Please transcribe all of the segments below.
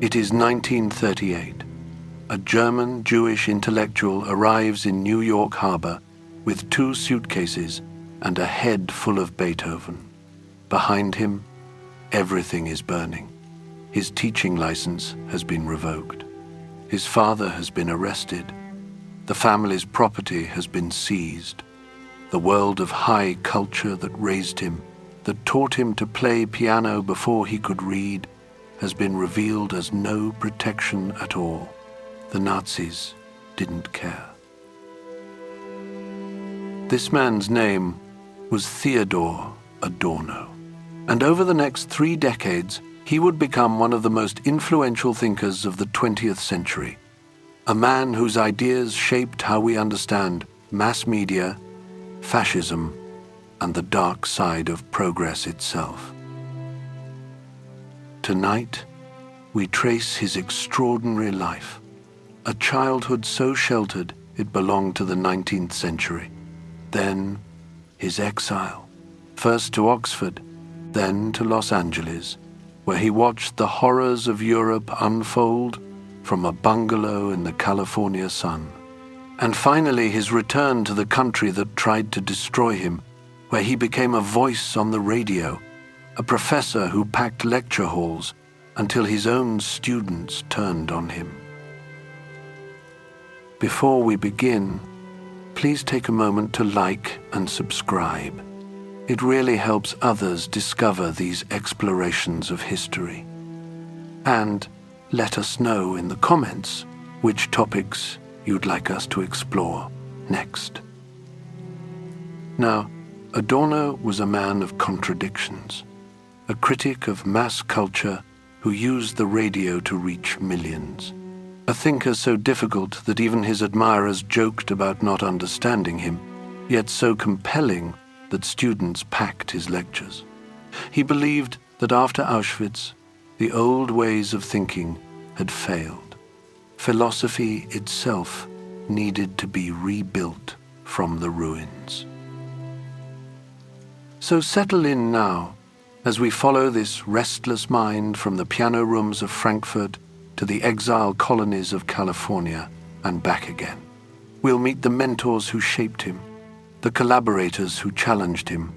It is 1938. A German Jewish intellectual arrives in New York Harbor with 2 suitcases and a head full of Beethoven. Behind him, everything is burning. His teaching license has been revoked. His father has been arrested. The family's property has been seized. The world of high culture that raised him, that taught him to play piano before he could read, has been revealed as no protection at all. The Nazis didn't care. This man's name was Theodor Adorno, and over the next 3 decades, he would become one of the most influential thinkers of the 20th century, a man whose ideas shaped how we understand mass media, fascism, and the dark side of progress itself. Tonight, we trace his extraordinary life, a childhood so sheltered it belonged to the 19th century. Then, his exile, first to Oxford, then to Los Angeles, where he watched the horrors of Europe unfold from a bungalow in the California sun. And finally, his return to the country that tried to destroy him, where he became a voice on the radio, a professor who packed lecture halls until his own students turned on him. Before we begin, please take a moment to like and subscribe. It really helps others discover these explorations of history. And let us know in the comments which topics you'd like us to explore next. Now, Adorno was a man of contradictions, a critic of mass culture who used the radio to reach millions, a thinker so difficult that even his admirers joked about not understanding him, yet so compelling that students packed his lectures. He believed that after Auschwitz, the old ways of thinking had failed. Philosophy itself needed to be rebuilt from the ruins. So settle in now as we follow this restless mind from the piano rooms of Frankfurt to the exile colonies of California and back again. We'll meet the mentors who shaped him, the collaborators who challenged him,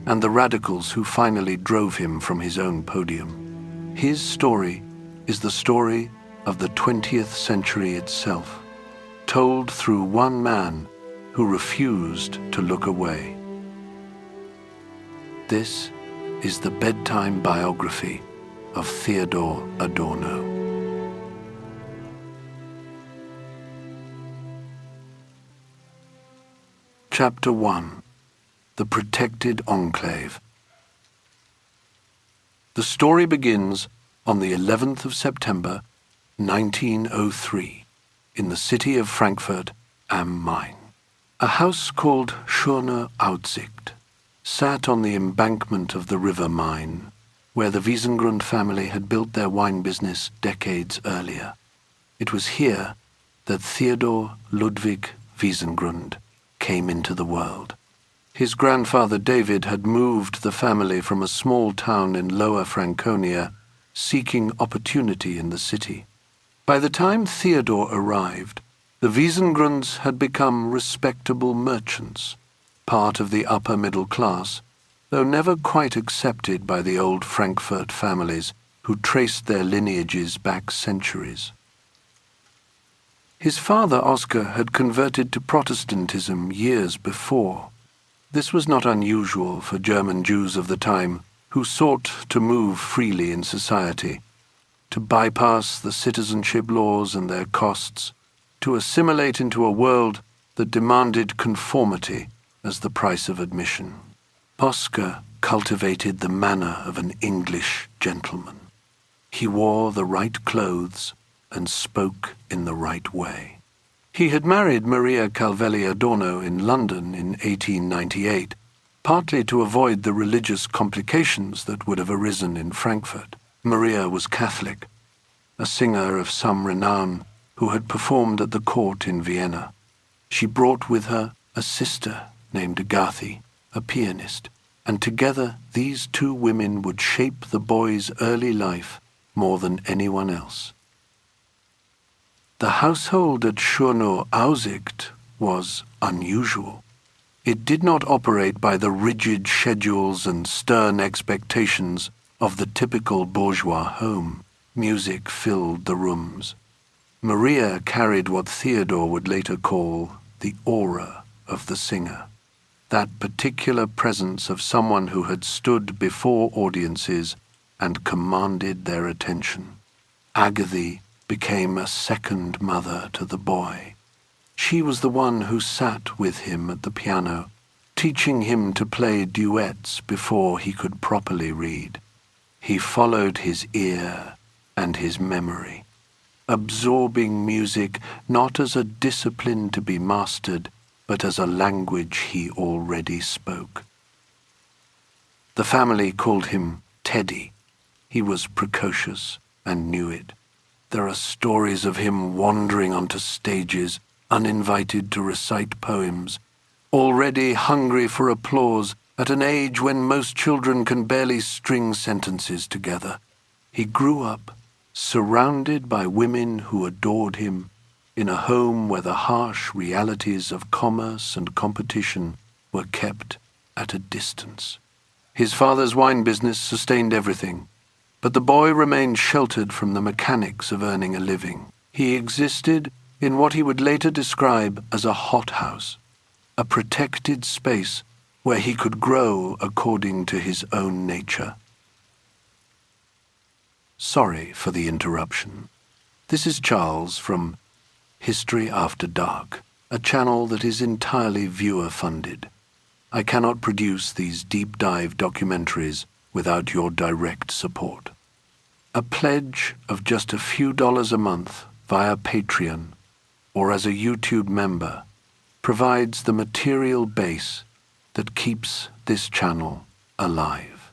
and the radicals who finally drove him from his own podium. His story is the story of the 20th century itself, told through one man who refused to look away. This is the Bedtime Biography of Theodor Adorno. Chapter 1. The Protected Enclave. The story begins on the 11th of September, 1903, in the city of Frankfurt am Main. A house called Schöne Aussicht sat on the embankment of the river Main, where the Wiesengrund family had built their wine business decades earlier. It was here that Theodor Ludwig Wiesengrund came into the world. His grandfather David had moved the family from a small town in Lower Franconia, seeking opportunity in the city. By the time Theodor arrived, the Wiesengrunds had become respectable merchants, part of the upper middle class, though never quite accepted by the old Frankfurt families who traced their lineages back centuries. His father, Oscar, had converted to Protestantism years before. This was not unusual for German Jews of the time, who sought to move freely in society, to bypass the citizenship laws and their costs, to assimilate into a world that demanded conformity as the price of admission. Oscar cultivated the manner of an English gentleman. He wore the right clothes and spoke in the right way. He had married Maria Calvelli Adorno in London in 1898, partly to avoid the religious complications that would have arisen in Frankfurt. Maria was Catholic, a singer of some renown who had performed at the court in Vienna. She brought with her a sister named Agathe, a pianist, and together these two women would shape the boy's early life more than anyone else. The household at Schurno-Aussicht was unusual. It did not operate by the rigid schedules and stern expectations of the typical bourgeois home. Music filled the rooms. Maria carried what Theodor would later call the aura of the singer, that particular presence of someone who had stood before audiences and commanded their attention. Agathe became a second mother to the boy. She was the one who sat with him at the piano, teaching him to play duets before he could properly read. He followed his ear and his memory, absorbing music not as a discipline to be mastered, but as a language he already spoke. The family called him Teddy. He was precocious and knew it. There are stories of him wandering onto stages, uninvited to recite poems, already hungry for applause at an age when most children can barely string sentences together. He grew up surrounded by women who adored him, in a home where the harsh realities of commerce and competition were kept at a distance. His father's wine business sustained everything, but the boy remained sheltered from the mechanics of earning a living. He existed in what he would later describe as a hothouse, a protected space where he could grow according to his own nature. Sorry for the interruption. This is Charles from History After Dark, a channel that is entirely viewer-funded. I cannot produce these deep-dive documentaries without your direct support. A pledge of just a few dollars a month via Patreon or as a YouTube member provides the material base that keeps this channel alive.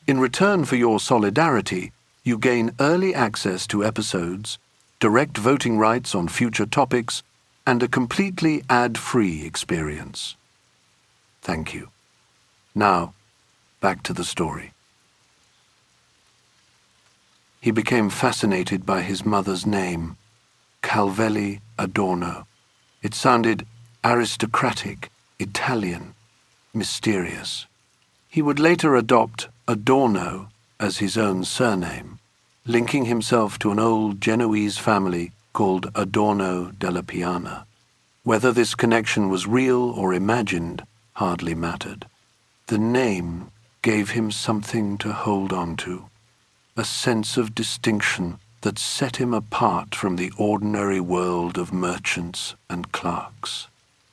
In return for your solidarity, you gain early access to episodes, direct voting rights on future topics, and a completely ad-free experience. Thank you. Now, back to the story. He became fascinated by his mother's name, Calvelli Adorno. It sounded aristocratic, Italian, mysterious. He would later adopt Adorno as his own surname, linking himself to an old Genoese family called Adorno della Piana. Whether this connection was real or imagined hardly mattered. The name gave him something to hold on to, a sense of distinction that set him apart from the ordinary world of merchants and clerks.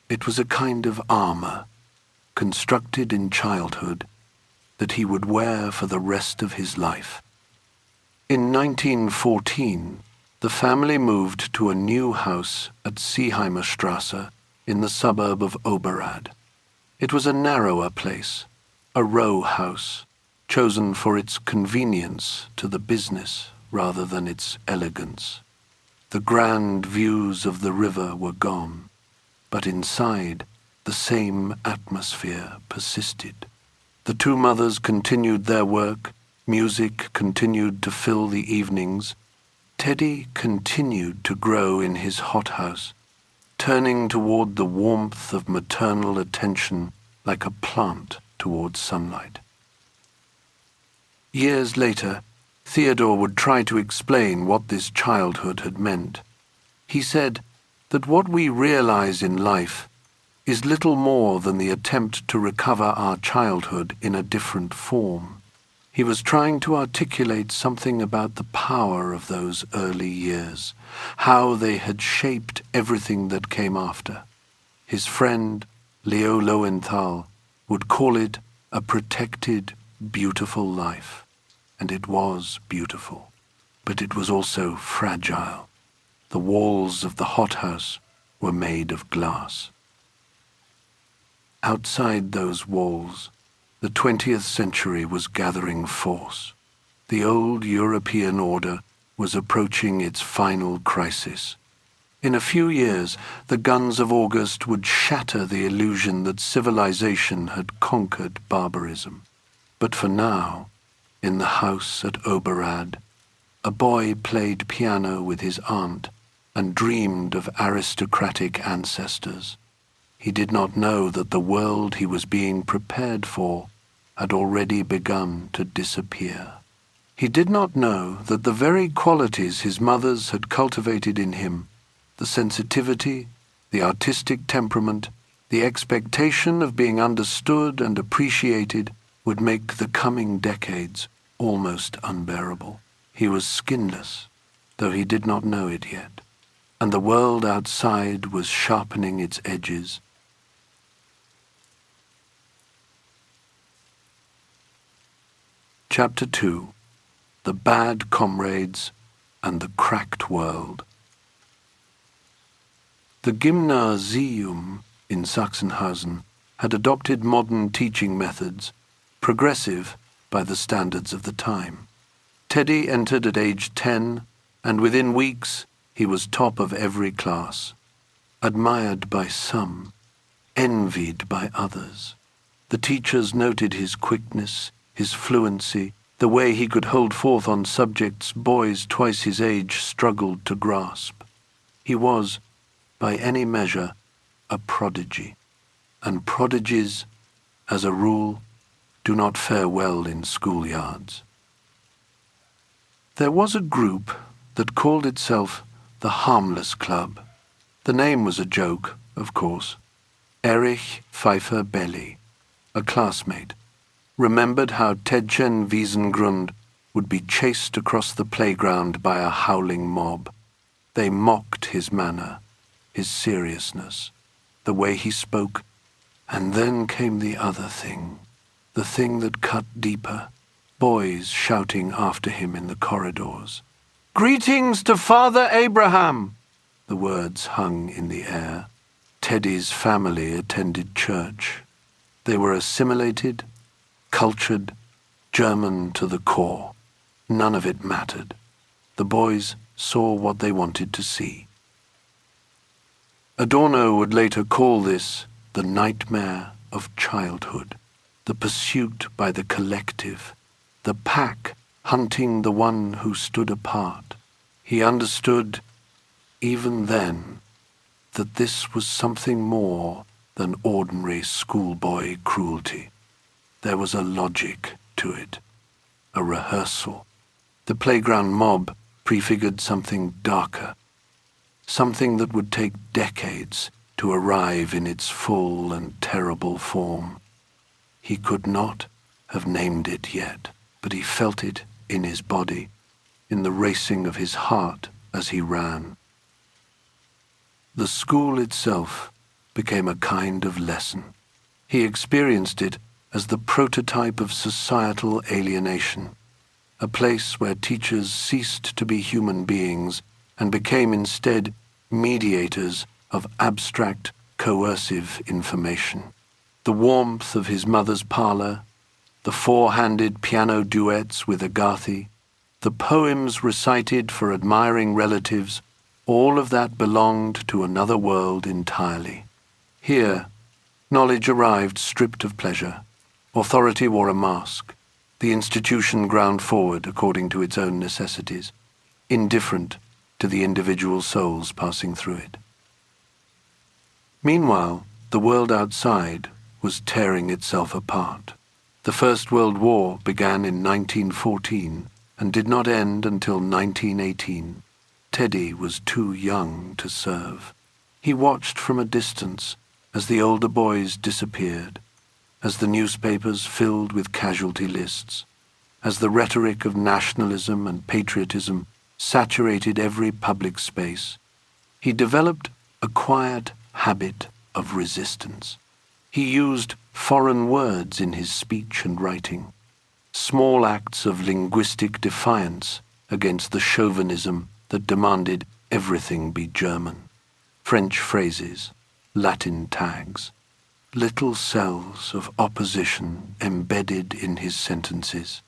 It was a kind of armor, constructed in childhood, that he would wear for the rest of his life. In 1914, the family moved to a new house at Seeheimer Strasse in the suburb of Oberrad. It was a narrower place, a row house, chosen for its convenience to the business rather than its elegance. The grand views of the river were gone, but inside the same atmosphere persisted. The two mothers continued their work, music continued to fill the evenings. Teddy continued to grow in his hothouse, turning toward the warmth of maternal attention like a plant toward sunlight. Years later, Theodor would try to explain what this childhood had meant. He said that what we realize in life is little more than the attempt to recover our childhood in a different form. He was trying to articulate something about the power of those early years, how they had shaped everything that came after. His friend, Leo Lowenthal, would call it a protected, beautiful life. And it was beautiful, but it was also fragile. The walls of the hothouse were made of glass. Outside those walls, the 20th century was gathering force. The old European order was approaching its final crisis. In a few years, the guns of August would shatter the illusion that civilization had conquered barbarism. But for now, in the house at Oberrad, a boy played piano with his aunt and dreamed of aristocratic ancestors. He did not know that the world he was being prepared for had already begun to disappear. He did not know that the very qualities his mothers had cultivated in him, the sensitivity, the artistic temperament, the expectation of being understood and appreciated, would make the coming decades almost unbearable. He was skinless, though he did not know it yet, and the world outside was sharpening its edges. Chapter 2. The Bad Comrades and the Cracked World. The Gymnasium in Sachsenhausen had adopted modern teaching methods, progressive by the standards of the time. Teddy entered at age 10, and within weeks he was top of every class, admired by some, envied by others. The teachers noted his quickness, his fluency, the way he could hold forth on subjects boys twice his age struggled to grasp. He was, by any measure, a prodigy, and prodigies, as a rule, do not fare well in schoolyards. There was a group that called itself the Harmless Club. The name was a joke, of course. Erich Pfeiffer Belli, a classmate, remembered how Tedchen Wiesengrund would be chased across the playground by a howling mob. They mocked his manner, his seriousness, the way he spoke, and then came the other thing, the thing that cut deeper, boys shouting after him in the corridors. "Greetings to Father Abraham!" The words hung in the air. Teddy's family attended church. They were assimilated, cultured, German to the core. None of it mattered. The boys saw what they wanted to see. Adorno would later call this the nightmare of childhood, the pursuit by the collective, the pack hunting the one who stood apart. He understood, even then, that this was something more than ordinary schoolboy cruelty. There was a logic to it, a rehearsal. The playground mob prefigured something darker, something that would take decades to arrive in its full and terrible form. He could not have named it yet, but he felt it in his body, in the racing of his heart as he ran. The school itself became a kind of lesson. He experienced it as the prototype of societal alienation, a place where teachers ceased to be human beings and became instead mediators of abstract, coercive information. The warmth of his mother's parlor, the four-handed piano duets with Agathi, the poems recited for admiring relatives, all of that belonged to another world entirely. Here, knowledge arrived stripped of pleasure. Authority wore a mask. The institution ground forward according to its own necessities, indifferent to the individual souls passing through it. Meanwhile, the world outside was tearing itself apart. The First World War began in 1914 and did not end until 1918. Teddy was too young to serve. He watched from a distance as the older boys disappeared, as the newspapers filled with casualty lists, as the rhetoric of nationalism and patriotism saturated every public space. He developed a quiet habit of resistance. He used foreign words in his speech and writing, small acts of linguistic defiance against the chauvinism that demanded everything be German. French phrases, Latin tags, little cells of opposition embedded in his sentences.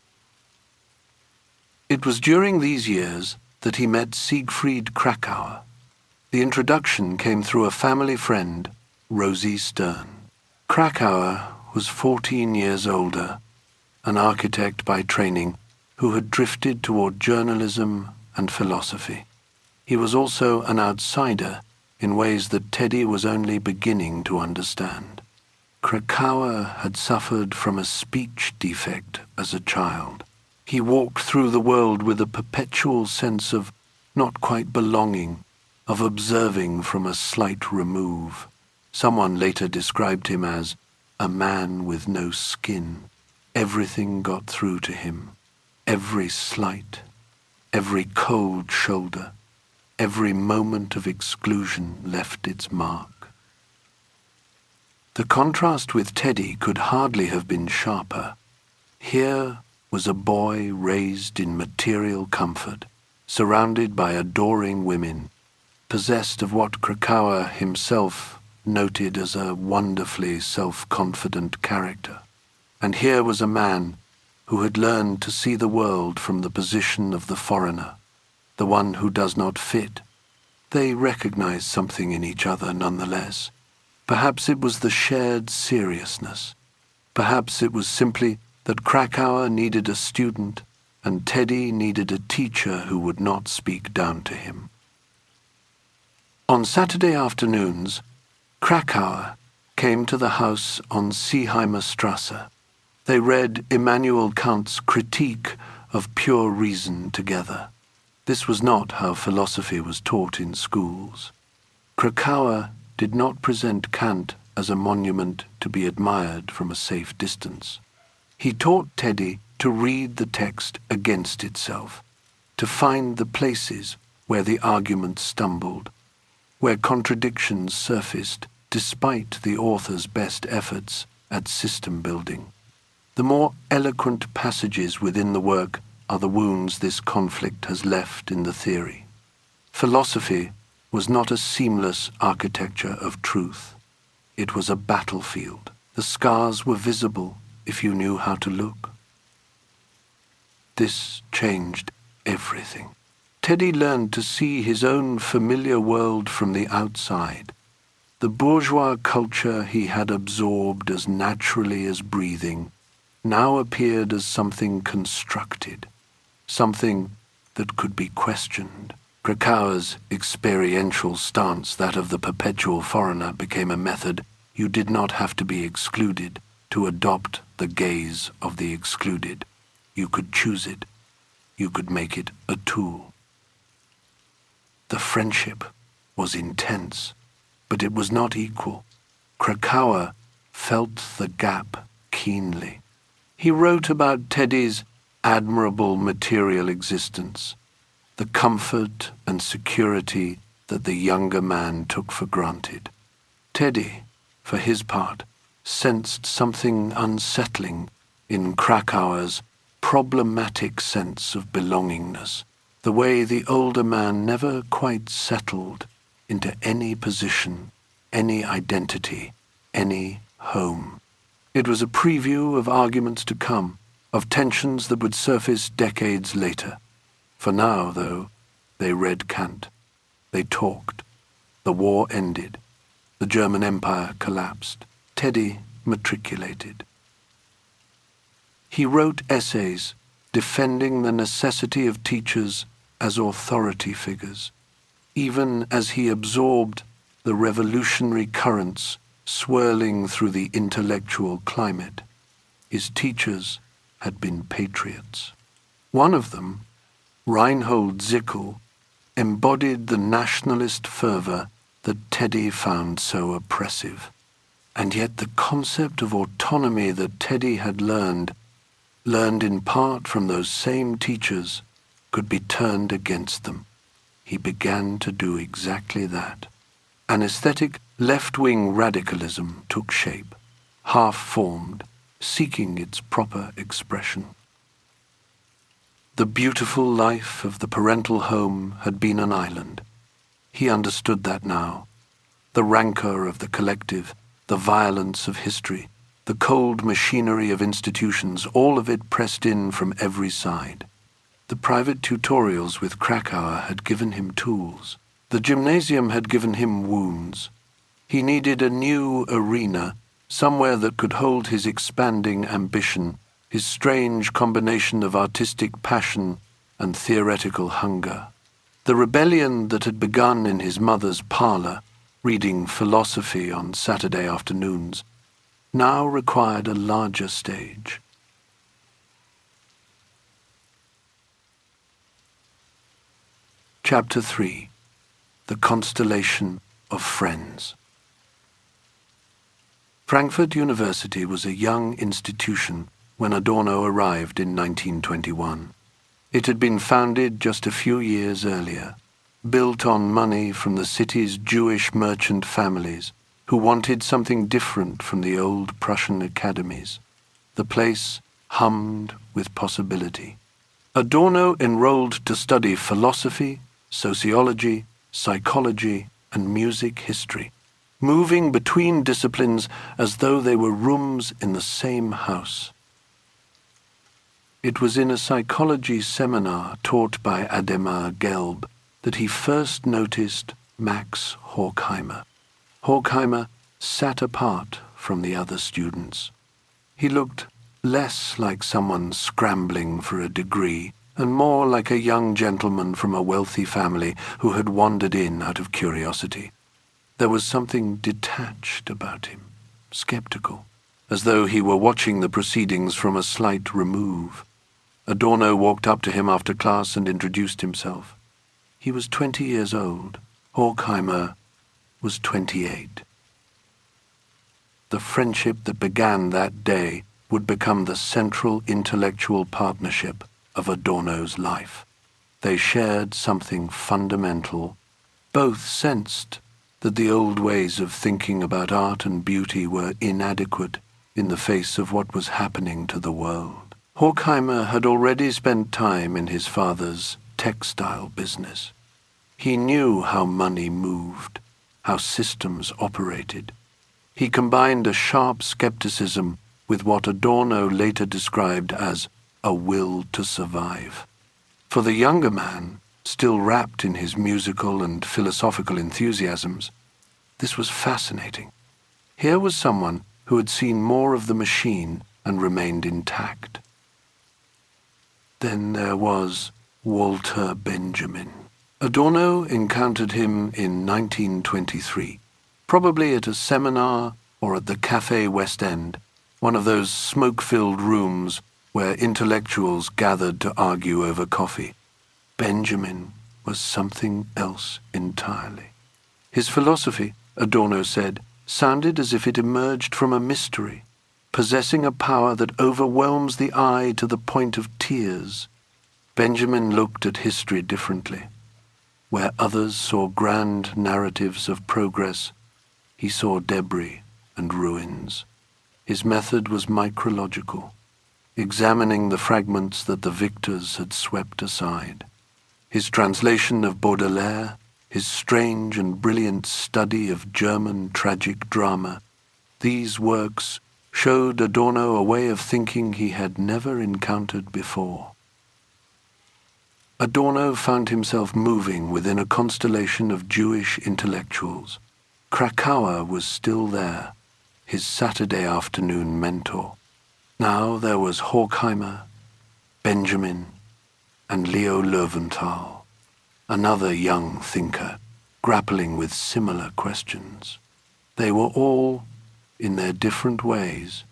It was during these years that he met Siegfried Kracauer. The introduction came through a family friend, Rosie Stern. Kracauer was 14 years older, an architect by training, who had drifted toward journalism and philosophy. He was also an outsider in ways that Teddy was only beginning to understand. Krakauer had suffered from a speech defect as a child. He walked through the world with a perpetual sense of not quite belonging, of observing from a slight remove. Someone later described him as a man with no skin. Everything got through to him. Every slight, every cold shoulder, every moment of exclusion left its mark. The contrast with Teddy could hardly have been sharper. Here was a boy raised in material comfort, surrounded by adoring women, possessed of what Krakauer himself noted as a wonderfully self-confident character. And here was a man who had learned to see the world from the position of the foreigner, the one who does not fit. They recognized something in each other nonetheless. Perhaps it was the shared seriousness. Perhaps it was simply that Krakauer needed a student and Teddy needed a teacher who would not speak down to him. On Saturday afternoons, Krakauer came to the house on Seeheimer Strasse. They read Immanuel Kant's Critique of Pure Reason together. This was not how philosophy was taught in schools. Krakauer did not present Kant as a monument to be admired from a safe distance. He taught Teddy to read the text against itself, to find the places where the argument stumbled, where contradictions surfaced despite the author's best efforts at system building. The more eloquent passages within the work are the wounds this conflict has left in the theory. Philosophy was not a seamless architecture of truth. It was a battlefield. The scars were visible if you knew how to look. This changed everything. Teddy learned to see his own familiar world from the outside. The bourgeois culture he had absorbed as naturally as breathing now appeared as something constructed, something that could be questioned. Krakauer's experiential stance, that of the perpetual foreigner, became a method. You did not have to be excluded to adopt the gaze of the excluded. You could choose it. You could make it a tool. The friendship was intense, but it was not equal. Krakauer felt the gap keenly. He wrote about Teddy's admirable material existence, the comfort and security that the younger man took for granted. Teddy, for his part, sensed something unsettling in Krakauer's problematic sense of belongingness, the way the older man never quite settled into any position, any identity, any home. It was a preview of arguments to come, of tensions that would surface decades later. For now, though, they read Kant. They talked. The war ended. The German Empire collapsed. Teddy matriculated. He wrote essays defending the necessity of teachers as authority figures, even as he absorbed the revolutionary currents swirling through the intellectual climate. His teachers had been patriots. One of them, Reinhold Zickel, embodied the nationalist fervor that Teddy found so oppressive. And yet the concept of autonomy that Teddy had learned in part from those same teachers, could be turned against them. He began to do exactly that. An aesthetic left-wing radicalism took shape, half-formed, seeking its proper expression. The beautiful life of the parental home had been an island. He understood that now. The rancor of the collective, the violence of history, the cold machinery of institutions, all of it pressed in from every side. The private tutorials with Krakauer had given him tools. The gymnasium had given him wounds. He needed a new arena, somewhere that could hold his expanding ambition his strange combination of artistic passion and theoretical hunger. The rebellion that had begun in his mother's parlour, reading philosophy on Saturday afternoons, now required a larger stage. Chapter 3. The Constellation of Friends. Frankfurt University was a young institution when Adorno arrived in 1921. It had been founded just a few years earlier, built on money from the city's Jewish merchant families who wanted something different from the old Prussian academies. The place hummed with possibility. Adorno enrolled to study philosophy, sociology, psychology, and music history, moving between disciplines as though they were rooms in the same house. It was in a psychology seminar taught by Ademar Gelb that he first noticed Max Horkheimer. Horkheimer sat apart from the other students. He looked less like someone scrambling for a degree and more like a young gentleman from a wealthy family who had wandered in out of curiosity. There was something detached about him, skeptical, as though he were watching the proceedings from a slight remove. Adorno walked up to him after class and introduced himself. He was 20 years old. Horkheimer was 28. The friendship that began that day would become the central intellectual partnership of Adorno's life. They shared something fundamental. Both sensed that the old ways of thinking about art and beauty were inadequate in the face of what was happening to the world. Horkheimer had already spent time in his father's textile business. He knew how money moved, how systems operated. He combined a sharp skepticism with what Adorno later described as a will to survive. For the younger man, still wrapped in his musical and philosophical enthusiasms, this was fascinating. Here was someone who had seen more of the machine and remained intact. Then there was Walter Benjamin. Adorno encountered him in 1923, probably at a seminar or at the Café West End, one of those smoke-filled rooms where intellectuals gathered to argue over coffee. Benjamin was something else entirely. His philosophy, Adorno said, sounded as if it emerged from a mystery, possessing a power that overwhelms the eye to the point of tears. Benjamin looked at history differently. Where others saw grand narratives of progress, he saw debris and ruins. His method was micrological, examining the fragments that the victors had swept aside. His translation of Baudelaire, his strange and brilliant study of German tragic drama, these works showed Adorno a way of thinking he had never encountered before. Adorno found himself moving within a constellation of Jewish intellectuals. Krakauer was still there, his Saturday afternoon mentor. Now there was Horkheimer, Benjamin, and Leo Löwenthal, another young thinker, grappling with similar questions. They were all, in their different ways,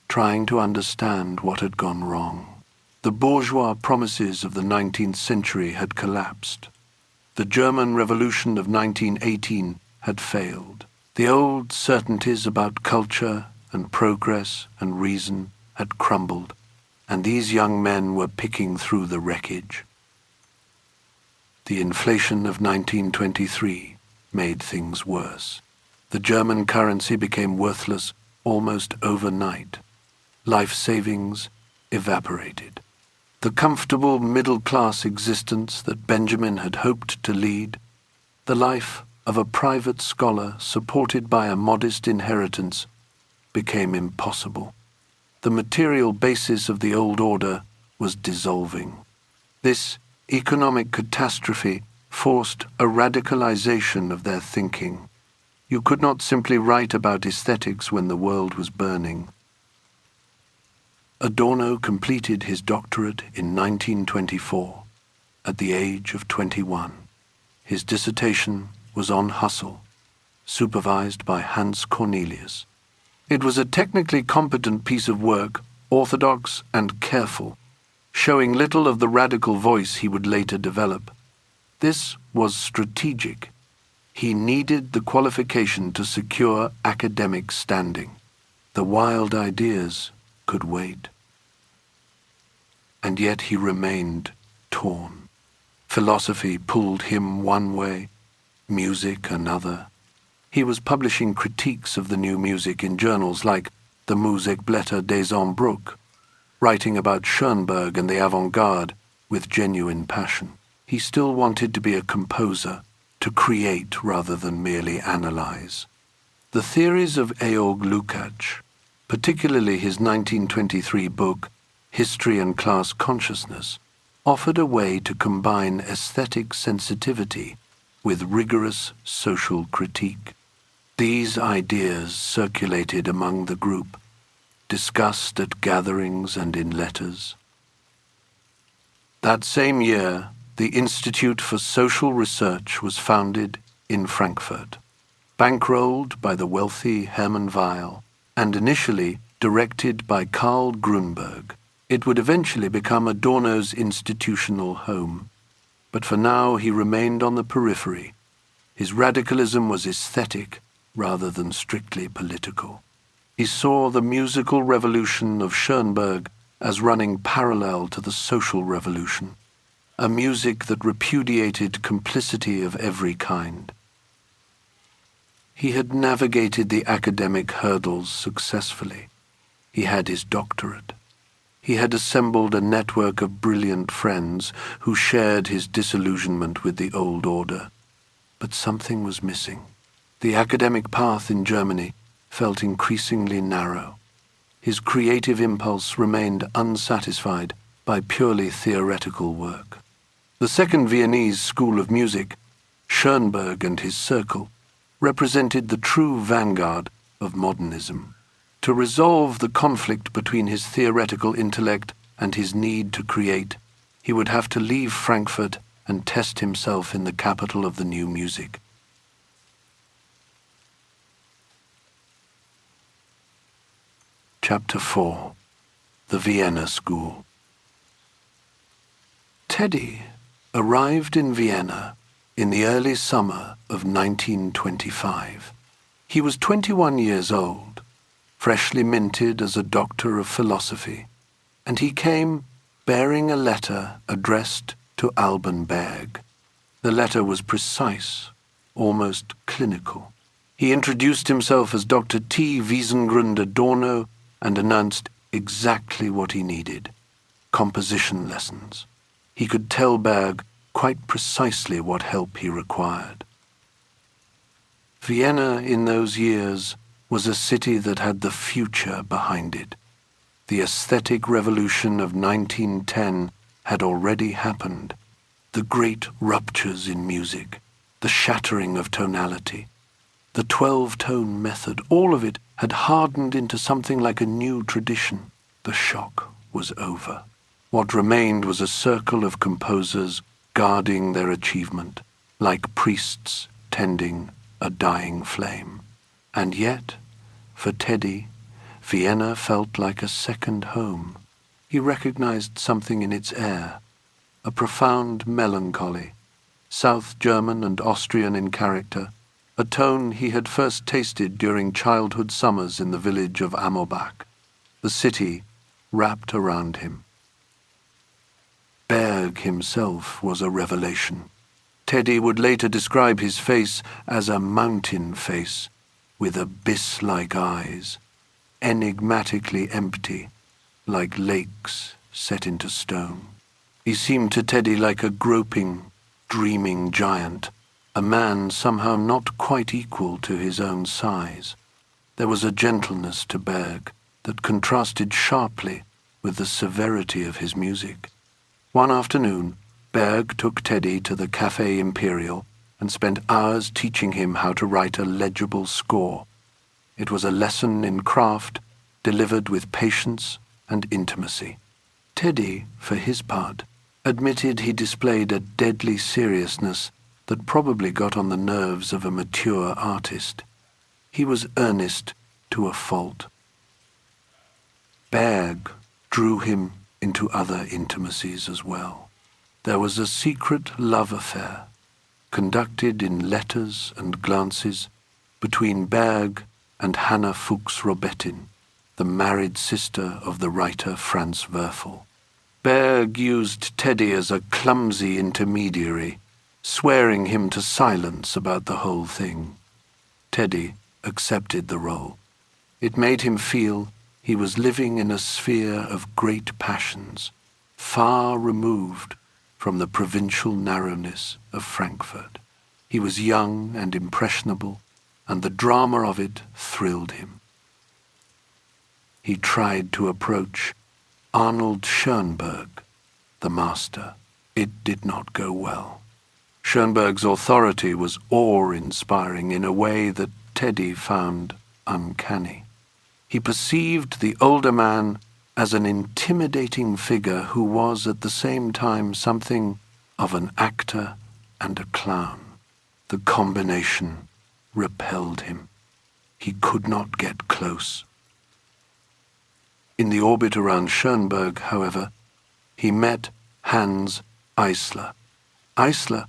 trying to understand what had gone wrong. The bourgeois promises of the 19th century had collapsed. The German Revolution of 1918 had failed. The old certainties about culture and progress and reason had crumbled, and these young men were picking through the wreckage. The inflation of 1923 made things worse. The German currency became worthless almost overnight. Life savings evaporated. The comfortable middle-class existence that Benjamin had hoped to lead, the life of a private scholar supported by a modest inheritance, became impossible. The material basis of the old order was dissolving. This economic catastrophe forced a radicalization of their thinking. You could not simply write about aesthetics when the world was burning. Adorno completed his doctorate in 1924, at the age of 21. His dissertation was on Husserl, supervised by Hans Cornelius. It was a technically competent piece of work, orthodox and careful, showing little of the radical voice he would later develop. This was strategic. He needed the qualification to secure academic standing. The wild ideas could wait. And yet he remained torn. Philosophy pulled him one way, music another. He was publishing critiques of the new music in journals like the Musikblätter des Embruch, writing about Schoenberg and the avant-garde with genuine passion. He still wanted to be a composer, to create rather than merely analyze. The theories of Georg Lukács, particularly his 1923 book, History and Class Consciousness, offered a way to combine aesthetic sensitivity with rigorous social critique. These ideas circulated among the group, discussed at gatherings and in letters. That same year, the Institute for Social Research was founded in Frankfurt, bankrolled by the wealthy Hermann Weyl, and initially directed by Karl Grünberg. It would eventually become Adorno's institutional home, but for now he remained on the periphery. His radicalism was aesthetic rather than strictly political. He saw the musical revolution of Schoenberg as running parallel to the social revolution, a music that repudiated complicity of every kind. He had navigated the academic hurdles successfully. He had his doctorate. He had assembled a network of brilliant friends who shared his disillusionment with the old order. But something was missing. The academic path in Germany felt increasingly narrow. His creative impulse remained unsatisfied by purely theoretical work. The Second Viennese School of Music, Schoenberg and his circle, represented the true vanguard of modernism. To resolve the conflict between his theoretical intellect and his need to create, he would have to leave Frankfurt and test himself in the capital of the new music. Chapter 4. The Vienna School. Teddy arrived in Vienna in the early summer of 1925. He was 21 years old, freshly minted as a doctor of philosophy, and he came bearing a letter addressed to Alban Berg. The letter was precise, almost clinical. He introduced himself as Dr. T. Wiesengrund Adorno and announced exactly what he needed: composition lessons. He could tell Berg quite precisely what help he required. Vienna in those years was a city that had the future behind it. The aesthetic revolution of 1910 had already happened. The great ruptures in music, the shattering of tonality, the 12-tone method, all of it had hardened into something like a new tradition. The shock was over. What remained was a circle of composers guarding their achievement, like priests tending a dying flame. And yet, for Teddy, Vienna felt like a second home. He recognized something in its air, a profound melancholy, South German and Austrian in character, a tone he had first tasted during childhood summers in the village of Amorbach. The city wrapped around him. Berg himself was a revelation. Teddy would later describe his face as a mountain face, with abyss-like eyes, enigmatically empty, like lakes set into stone. He seemed to Teddy like a groping, dreaming giant, a man somehow not quite equal to his own size. There was a gentleness to Berg that contrasted sharply with the severity of his music. One afternoon, Berg took Teddy to the Café Imperial and spent hours teaching him how to write a legible score. It was a lesson in craft, delivered with patience and intimacy. Teddy, for his part, admitted he displayed a deadly seriousness that probably got on the nerves of a mature artist. He was earnest to a fault. Berg drew him into other intimacies as well. There was a secret love affair, conducted in letters and glances, between Berg and Hannah Fuchs-Robetin, the married sister of the writer Franz Werfel. Berg used Teddy as a clumsy intermediary, swearing him to silence about the whole thing. Teddy accepted the role. It made him feel he was living in a sphere of great passions, far removed from the provincial narrowness of Frankfurt. He was young and impressionable, and the drama of it thrilled him. He tried to approach Arnold Schoenberg, the master. It did not go well. Schoenberg's authority was awe-inspiring in a way that Teddy found uncanny. He perceived the older man as an intimidating figure who was at the same time something of an actor and a clown. The combination repelled him. He could not get close. In the orbit around Schoenberg, however, he met Hans Eisler. Eisler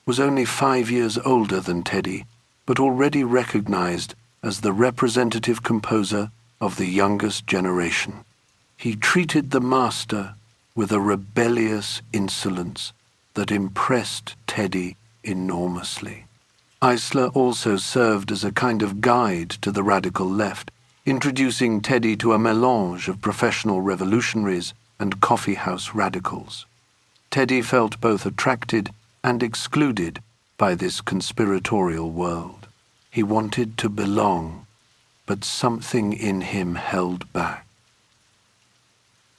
was only 5 years older than Teddy, but already recognized as the representative composer of the youngest generation. He treated the master with a rebellious insolence that impressed Teddy enormously. Eisler also served as a kind of guide to the radical left, introducing Teddy to a mélange of professional revolutionaries and coffee-house radicals. Teddy felt both attracted and excluded by this conspiratorial world. He wanted to belong, but something in him held back.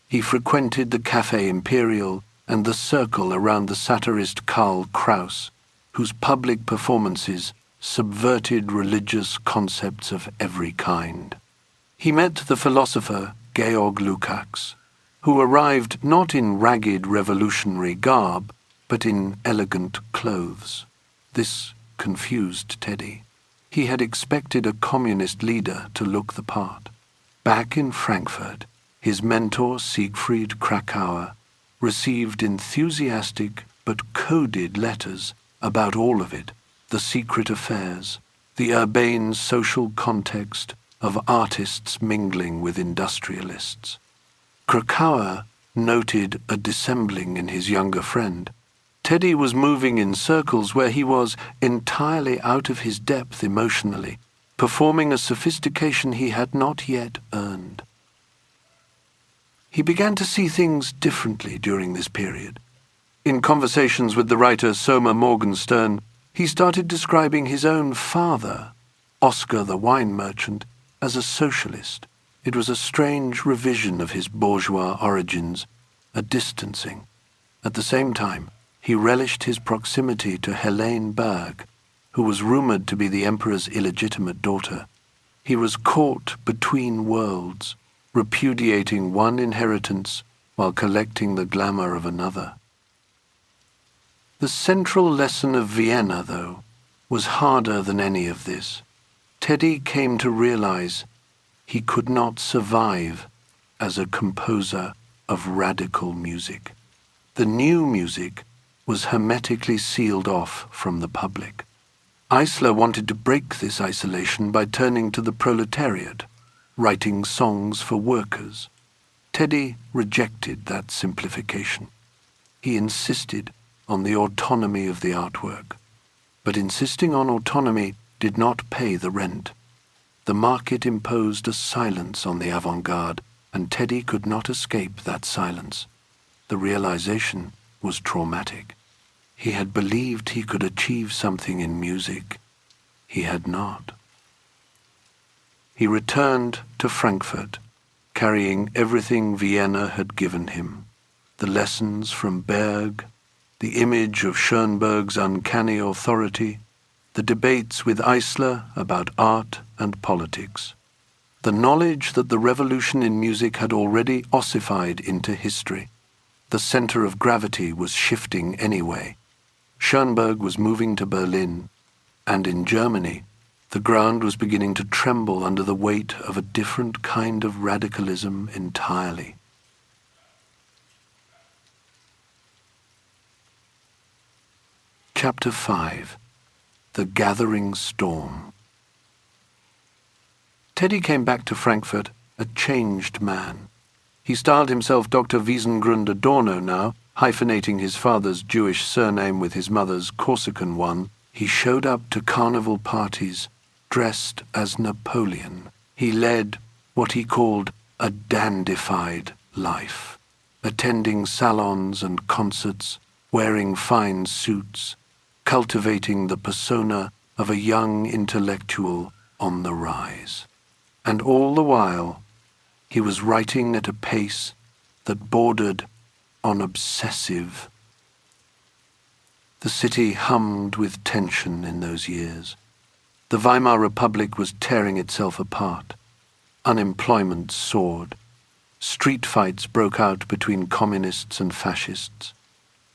He frequented the Café Imperial and the circle around the satirist Karl Kraus, whose public performances subverted religious concepts of every kind. He met the philosopher Georg Lukács, who arrived not in ragged revolutionary garb, but in elegant clothes. This confused Teddy. He had expected a communist leader to look the part. Back in Frankfurt, his mentor Siegfried Kracauer received enthusiastic but coded letters about all of it, the secret affairs, the urbane social context of artists mingling with industrialists. Kracauer noted a dissembling in his younger friend. Teddy was moving in circles where he was entirely out of his depth emotionally, performing a sophistication he had not yet earned. He began to see things differently during this period. In conversations with the writer Soma Morgenstern, he started describing his own father, Oscar the wine merchant, as a socialist. It was a strange revision of his bourgeois origins, a distancing. At the same time, he relished his proximity to Helene Berg, who was rumored to be the emperor's illegitimate daughter. He was caught between worlds, repudiating one inheritance while collecting the glamour of another. The central lesson of Vienna, though, was harder than any of this. Teddy came to realize he could not survive as a composer of radical music. The new music was hermetically sealed off from the public. Eisler wanted to break this isolation by turning to the proletariat, writing songs for workers. Teddy rejected that simplification. He insisted on the autonomy of the artwork. But insisting on autonomy did not pay the rent. The market imposed a silence on the avant-garde, and Teddy could not escape that silence. The realization was traumatic. He had believed he could achieve something in music. He had not. He returned to Frankfurt, carrying everything Vienna had given him, the lessons from Berg, the image of Schoenberg's uncanny authority, the debates with Eisler about art and politics. the knowledge that the revolution in music had already ossified into history. The center of gravity was shifting anyway. Schoenberg was moving to Berlin, and in Germany, the ground was beginning to tremble under the weight of a different kind of radicalism entirely. Chapter 5. The Gathering Storm. Teddy came back to Frankfurt a changed man. He styled himself Dr. Wiesengrund Adorno now, hyphenating his father's Jewish surname with his mother's Corsican one. He showed up to carnival parties dressed as Napoleon. He led what he called a dandified life, attending salons and concerts, wearing fine suits, cultivating the persona of a young intellectual on the rise. And all the while, he was writing at a pace that bordered on obsessive. The city hummed with tension in those years. The Weimar Republic was tearing itself apart. Unemployment soared. Street fights broke out between communists and fascists.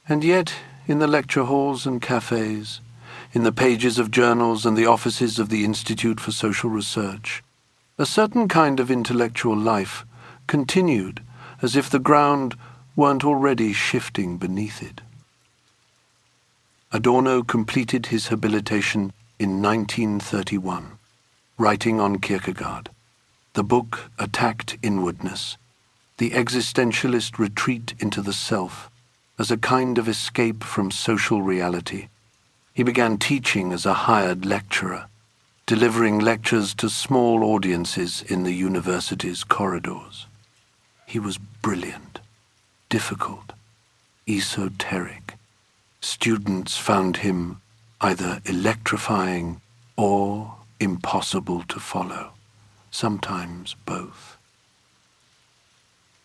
And yet, in the lecture halls and cafes, in the pages of journals and the offices of the Institute for Social Research, a certain kind of intellectual life continued as if the ground weren't already shifting beneath it. Adorno completed his habilitation in 1931, writing on Kierkegaard. The book attacked inwardness, the existentialist retreat into the self, as a kind of escape from social reality. He began teaching as a hired lecturer, delivering lectures to small audiences in the university's corridors. He was brilliant, difficult, esoteric. Students found him either electrifying or impossible to follow, sometimes both.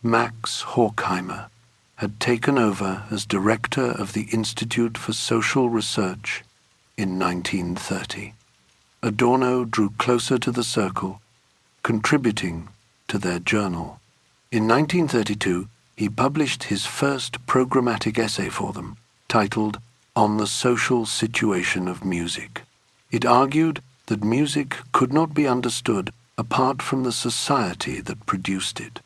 Max Horkheimer had taken over as director of the Institute for Social Research in 1930. Adorno drew closer to the circle, contributing to their journal. In 1932, he published his first programmatic essay for them, titled On the Social Situation of Music. It argued that music could not be understood apart from the society that produced it.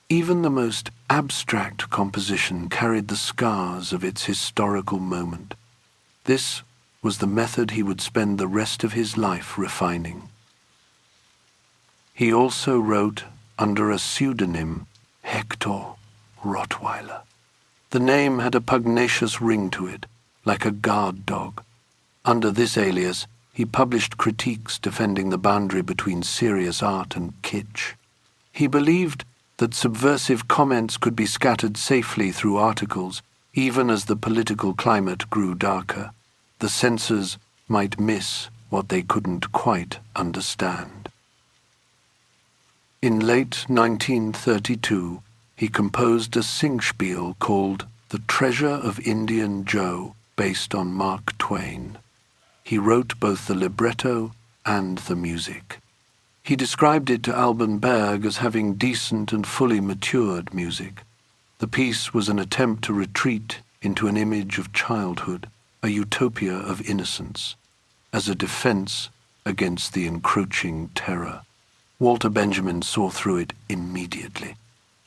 Even the most abstract composition carried the scars of its historical moment. This was the method he would spend the rest of his life refining. He also wrote under a pseudonym, Hector Rottweiler. The name had a pugnacious ring to it, like a guard dog. Under this alias, he published critiques defending the boundary between serious art and kitsch. He believed that subversive comments could be scattered safely through articles, even as the political climate grew darker. The censors might miss what they couldn't quite understand. In late 1932, he composed a singspiel called The Treasure of Indian Joe, based on Mark Twain. He wrote both the libretto and the music. He described it to Alban Berg as having decent and fully matured music. The piece was an attempt to retreat into an image of childhood, a utopia of innocence, as a defense against the encroaching terror. Walter Benjamin saw through it immediately.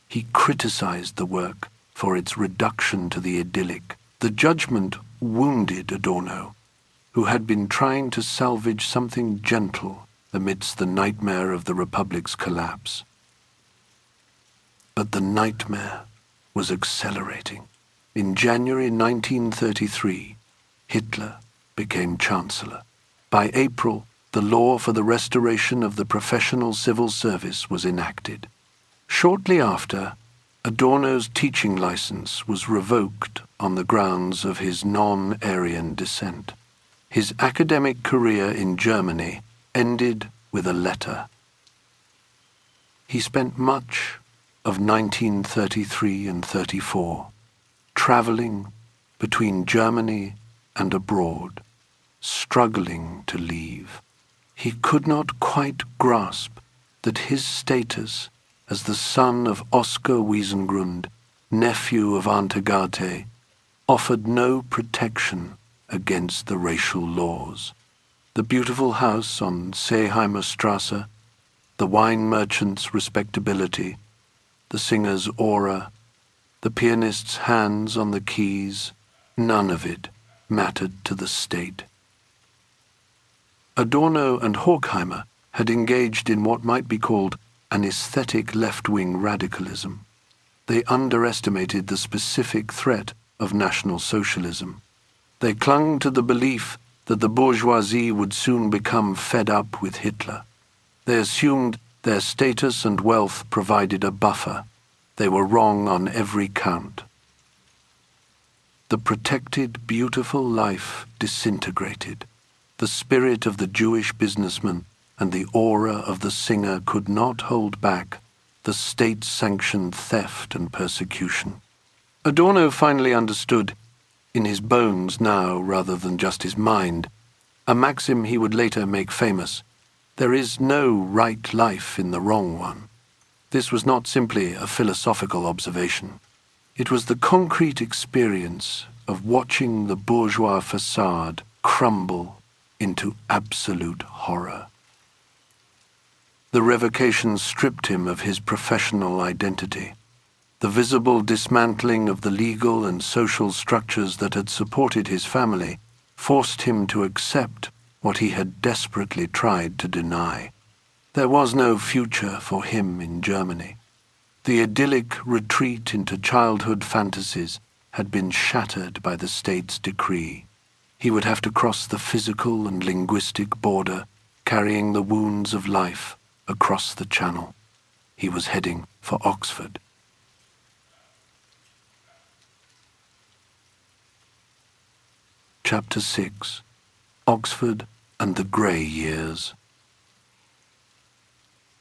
He criticized the work for its reduction to the idyllic. The judgment wounded Adorno, who had been trying to salvage something gentle amidst the nightmare of the Republic's collapse. But the nightmare was accelerating. In January 1933, Hitler became Chancellor. By April, the law for the restoration of the professional civil service was enacted. Shortly after, Adorno's teaching license was revoked on the grounds of his non-Aryan descent. His academic career in Germany ended with a letter. He spent much of 1933 and 34 traveling between Germany and abroad, struggling to leave. He could not quite grasp that his status as the son of Oskar Wiesengrund, nephew of Antegate, offered no protection against the racial laws. The beautiful house on Seeheimer Strasse, the wine merchant's respectability, the singer's aura, the pianist's hands on the keys, none of it mattered to the state. Adorno and Horkheimer had engaged in what might be called an aesthetic left-wing radicalism. They underestimated the specific threat of National Socialism. They clung to the belief that the bourgeoisie would soon become fed up with Hitler. They assumed their status and wealth provided a buffer. They were wrong on every count. The protected, beautiful life disintegrated. The spirit of the Jewish businessman and the aura of the singer could not hold back the state-sanctioned theft and persecution. Adorno finally understood, in his bones now rather than just his mind, a maxim he would later make famous: there is no right life in the wrong one. This was not simply a philosophical observation. It was the concrete experience of watching the bourgeois facade crumble into absolute horror. The revocation stripped him of his professional identity. The visible dismantling of the legal and social structures that had supported his family forced him to accept what he had desperately tried to deny. There was no future for him in Germany. The idyllic retreat into childhood fantasies had been shattered by the state's decree. He would have to cross the physical and linguistic border, carrying the wounds of life across the Channel. He was heading for Oxford. Chapter 6. Oxford and the Grey Years.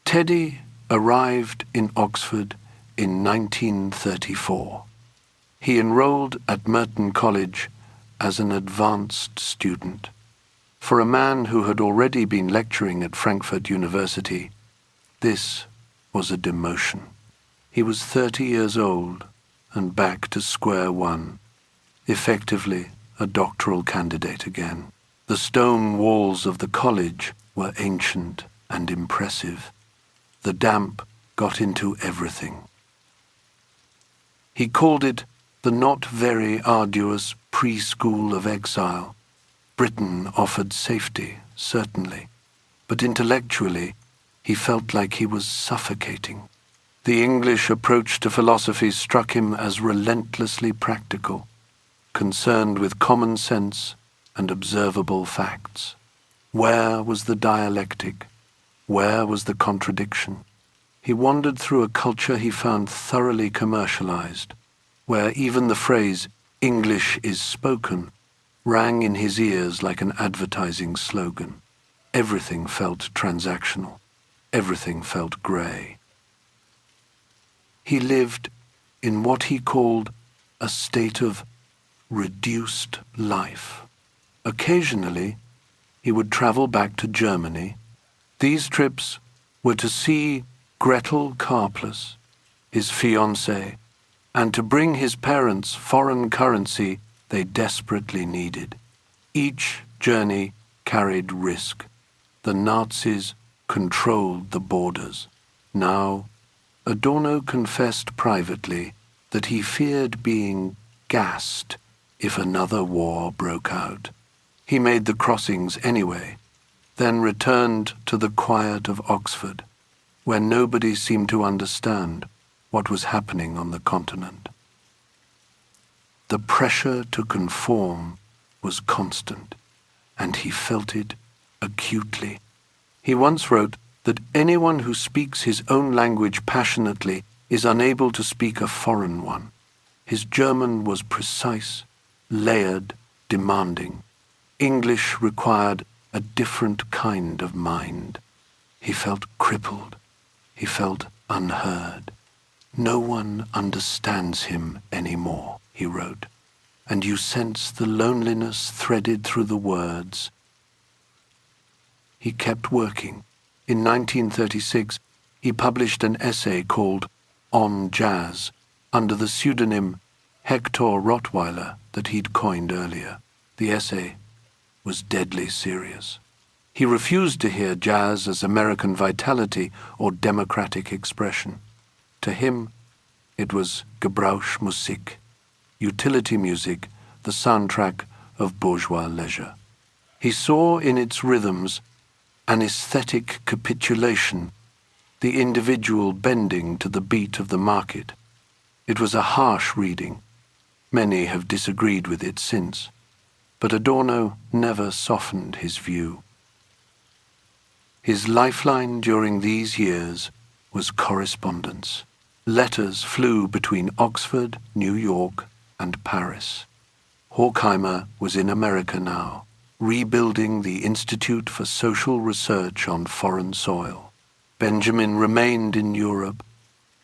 Teddy arrived in Oxford in 1934. He enrolled at Merton College as an advanced student. For a man who had already been lecturing at Frankfurt University, this was a demotion. He was 30 years old and back to square one, effectively a doctoral candidate again. The stone walls of the college were ancient and impressive. The damp got into everything. He called it the not very arduous preschool of exile. Britain offered safety, certainly, but intellectually he felt like he was suffocating. The English approach to philosophy struck him as relentlessly practical, concerned with common sense and observable facts. Where was the dialectic? Where was the contradiction? He wandered through a culture he found thoroughly commercialized, where even the phrase "English is spoken" rang in his ears like an advertising slogan. Everything felt transactional. Everything felt grey. He lived in what he called a state of reduced life. Occasionally, he would travel back to Germany. These trips were to see Gretel Karplus, his fiancée, and to bring his parents foreign currency they desperately needed. Each journey carried risk. The Nazis controlled the borders. Now, Adorno confessed privately that he feared being gassed if another war broke out. He made the crossings anyway, then returned to the quiet of Oxford, where nobody seemed to understand what was happening on the continent. The pressure to conform was constant, and he felt it acutely. He once wrote that anyone who speaks his own language passionately is unable to speak a foreign one. His German was precise, layered, demanding. English required a different kind of mind. He felt crippled. He felt unheard. "No one understands him anymore," he wrote, "and you sense the loneliness threaded through the words." He kept working. In 1936, he published an essay called On Jazz under the pseudonym Hector Rottweiler that he'd coined earlier. The essay was deadly serious. He refused to hear jazz as American vitality or democratic expression. To him, it was Gebrauchsmusik, utility music, the soundtrack of bourgeois leisure. He saw in its rhythms an aesthetic capitulation, the individual bending to the beat of the market. It was a harsh reading. Many have disagreed with it since, but Adorno never softened his view. His lifeline during these years was correspondence. Letters flew between Oxford, New York, and Paris. Horkheimer was in America now, rebuilding the Institute for Social Research on Foreign Soil. Benjamin remained in Europe,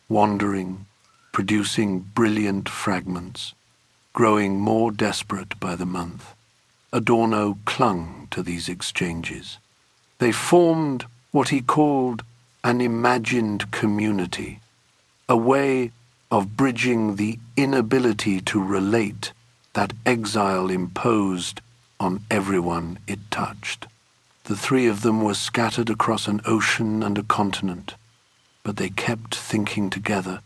wandering, producing brilliant fragments, growing more desperate by the month. Adorno clung to these exchanges. They formed what he called an imagined community, a way of bridging the inability to relate that exile imposed on everyone it touched. The three of them were scattered across an ocean and a continent, but they kept thinking together,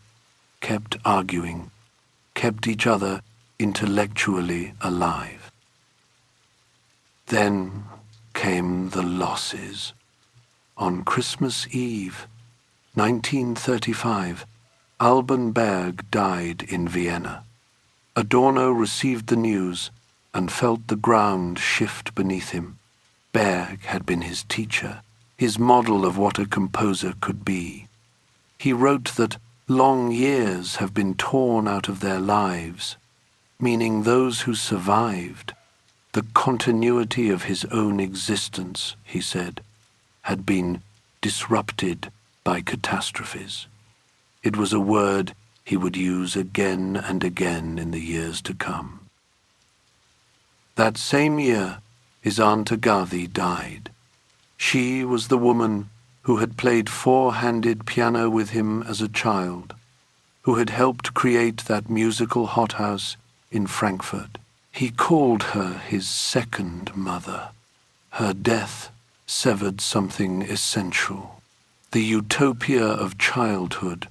kept arguing, kept each other intellectually alive. Then came the losses. On Christmas Eve, 1935, Alban Berg died in Vienna. Adorno received the news and felt the ground shift beneath him. Berg had been his teacher, his model of what a composer could be. He wrote that long years have been torn out of their lives, meaning those who survived, the continuity of his own existence, he said, had been disrupted by catastrophes. It was a word he would use again and again in the years to come. That same year, his Aunt Agathe died. She was the woman who had played four-handed piano with him as a child, who had helped create that musical hothouse in Frankfurt. He called her his second mother. Her death severed something essential. The utopia of childhood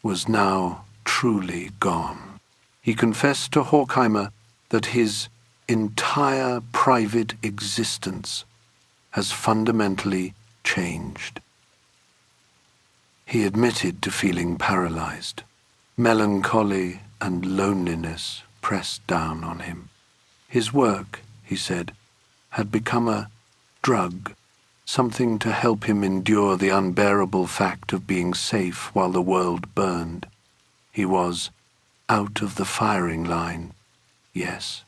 was now truly gone. He confessed to Horkheimer that his entire private existence has fundamentally changed. He admitted to feeling paralyzed. Melancholy and loneliness pressed down on him. His work, he said, had become a drug, something to help him endure the unbearable fact of being safe while the world burned. He was out of the firing line, yes,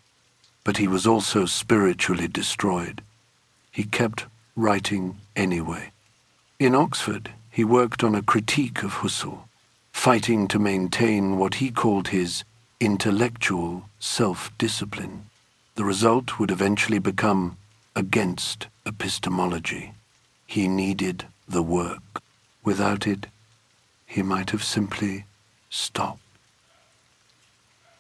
but he was also spiritually destroyed. He kept writing anyway. In Oxford, he worked on a critique of Husserl, fighting to maintain what he called his intellectual self-discipline. The result would eventually become against epistemology. He needed the work. Without it, he might have simply stopped.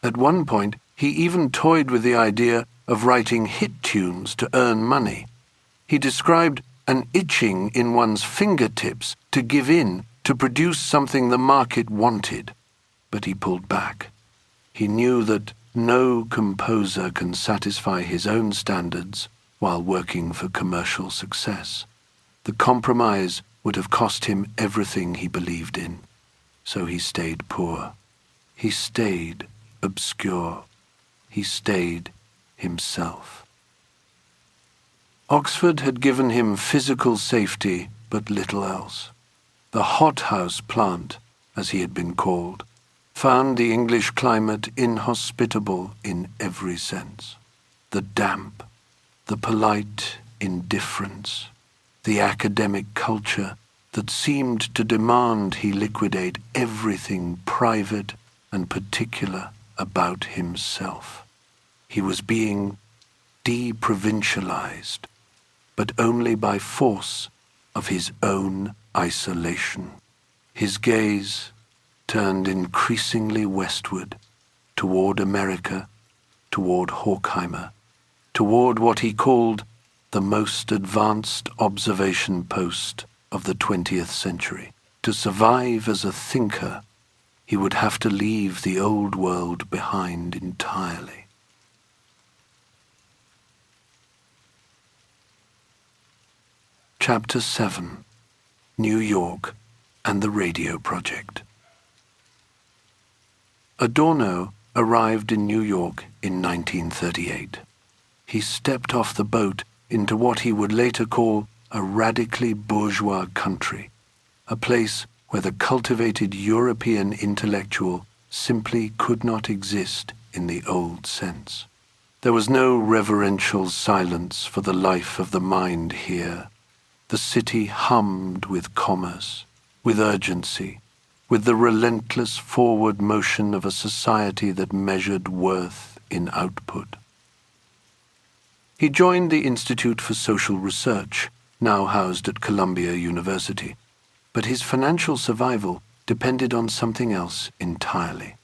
At one point, he even toyed with the idea of writing hit tunes to earn money. He described an itching in one's fingertips to give in, to produce something the market wanted. But he pulled back. He knew that no composer can satisfy his own standards while working for commercial success. The compromise would have cost him everything he believed in. So he stayed poor. He stayed obscure. He stayed himself. Oxford had given him physical safety, but little else. The hothouse plant, as he had been called, found the English climate inhospitable in every sense. The damp, the polite indifference, the academic culture that seemed to demand he liquidate everything private and particular about himself. He was being deprovincialized, but only by force of his own isolation. His gaze turned increasingly westward, toward America, toward Horkheimer, toward what he called the most advanced observation post of the 20th century. To survive as a thinker, he would have to leave the old world behind entirely. Chapter 7: New York and the Radio Project. Adorno arrived in New York in 1938. He stepped off the boat into what he would later call a radically bourgeois country, a place where the cultivated European intellectual simply could not exist in the old sense. There was no reverential silence for the life of the mind here. The city hummed with commerce, with urgency, with the relentless forward motion of a society that measured worth in output. He joined the Institute for Social Research, now housed at Columbia University, but his financial survival depended on something else entirely.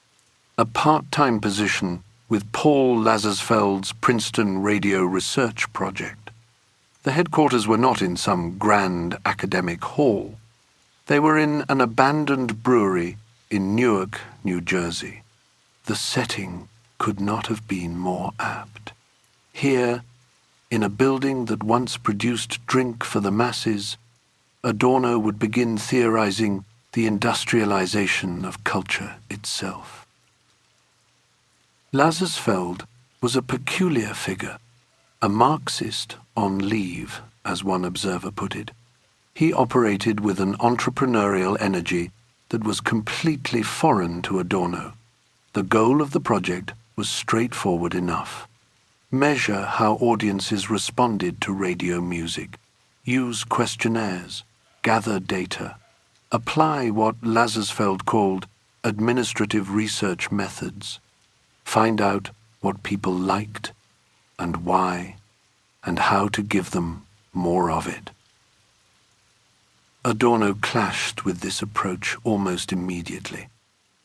A part-time position with Paul Lazarsfeld's Princeton Radio Research Project. The headquarters were not in some grand academic hall. They were in an abandoned brewery in Newark, New Jersey. The setting could not have been more apt. Here, in a building that once produced drink for the masses, Adorno would begin theorizing the industrialization of culture itself. Lazarsfeld was a peculiar figure, a Marxist on leave, as one observer put it. He operated with an entrepreneurial energy that was completely foreign to Adorno. The goal of the project was straightforward enough. Measure how audiences responded to radio music, use questionnaires, gather data, apply what Lazarsfeld called administrative research methods, find out what people liked and why, and how to give them more of it. Adorno clashed with this approach almost immediately.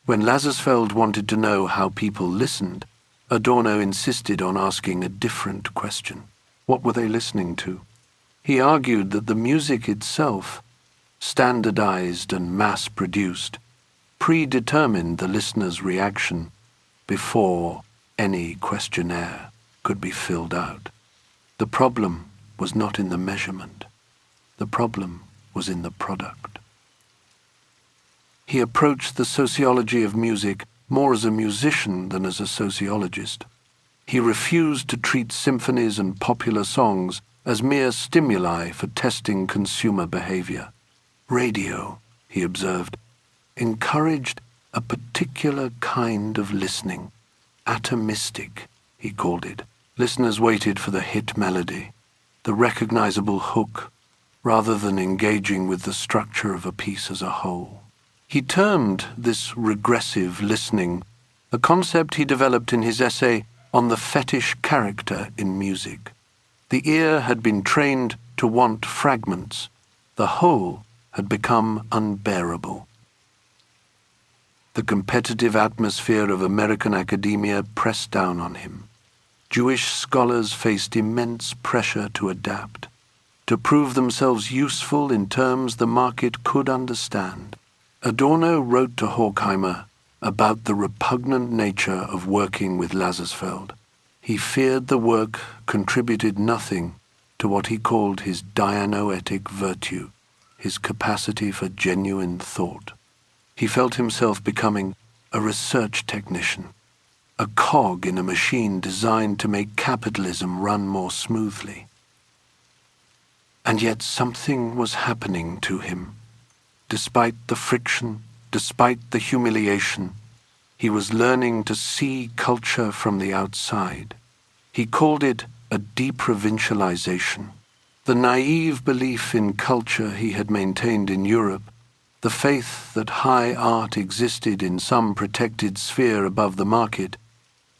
When Lazarsfeld wanted to know how people listened, Adorno insisted on asking a different question. What were they listening to? He argued that the music itself, standardized and mass-produced, predetermined the listener's reaction before any questionnaire could be filled out. The problem was not in the measurement. The problem was in the product. He approached the sociology of music more as a musician than as a sociologist. He refused to treat symphonies and popular songs as mere stimuli for testing consumer behavior. Radio, he observed, encouraged a particular kind of listening. Atomistic, he called it. Listeners waited for the hit melody, the recognizable hook, rather than engaging with the structure of a piece as a whole. He termed this regressive listening a concept he developed in his essay on the fetish character in music. The ear had been trained to want fragments. The whole had become unbearable. The competitive atmosphere of American academia pressed down on him. Jewish scholars faced immense pressure to adapt, to prove themselves useful in terms the market could understand. Adorno wrote to Horkheimer about the repugnant nature of working with Lazarsfeld. He feared the work contributed nothing to what he called his dianoetic virtue, his capacity for genuine thought. He felt himself becoming a research technician, a cog in a machine designed to make capitalism run more smoothly. And yet something was happening to him. Despite the friction, despite the humiliation, he was learning to see culture from the outside. He called it a deprovincialization. The naive belief in culture he had maintained in Europe, the faith that high art existed in some protected sphere above the market,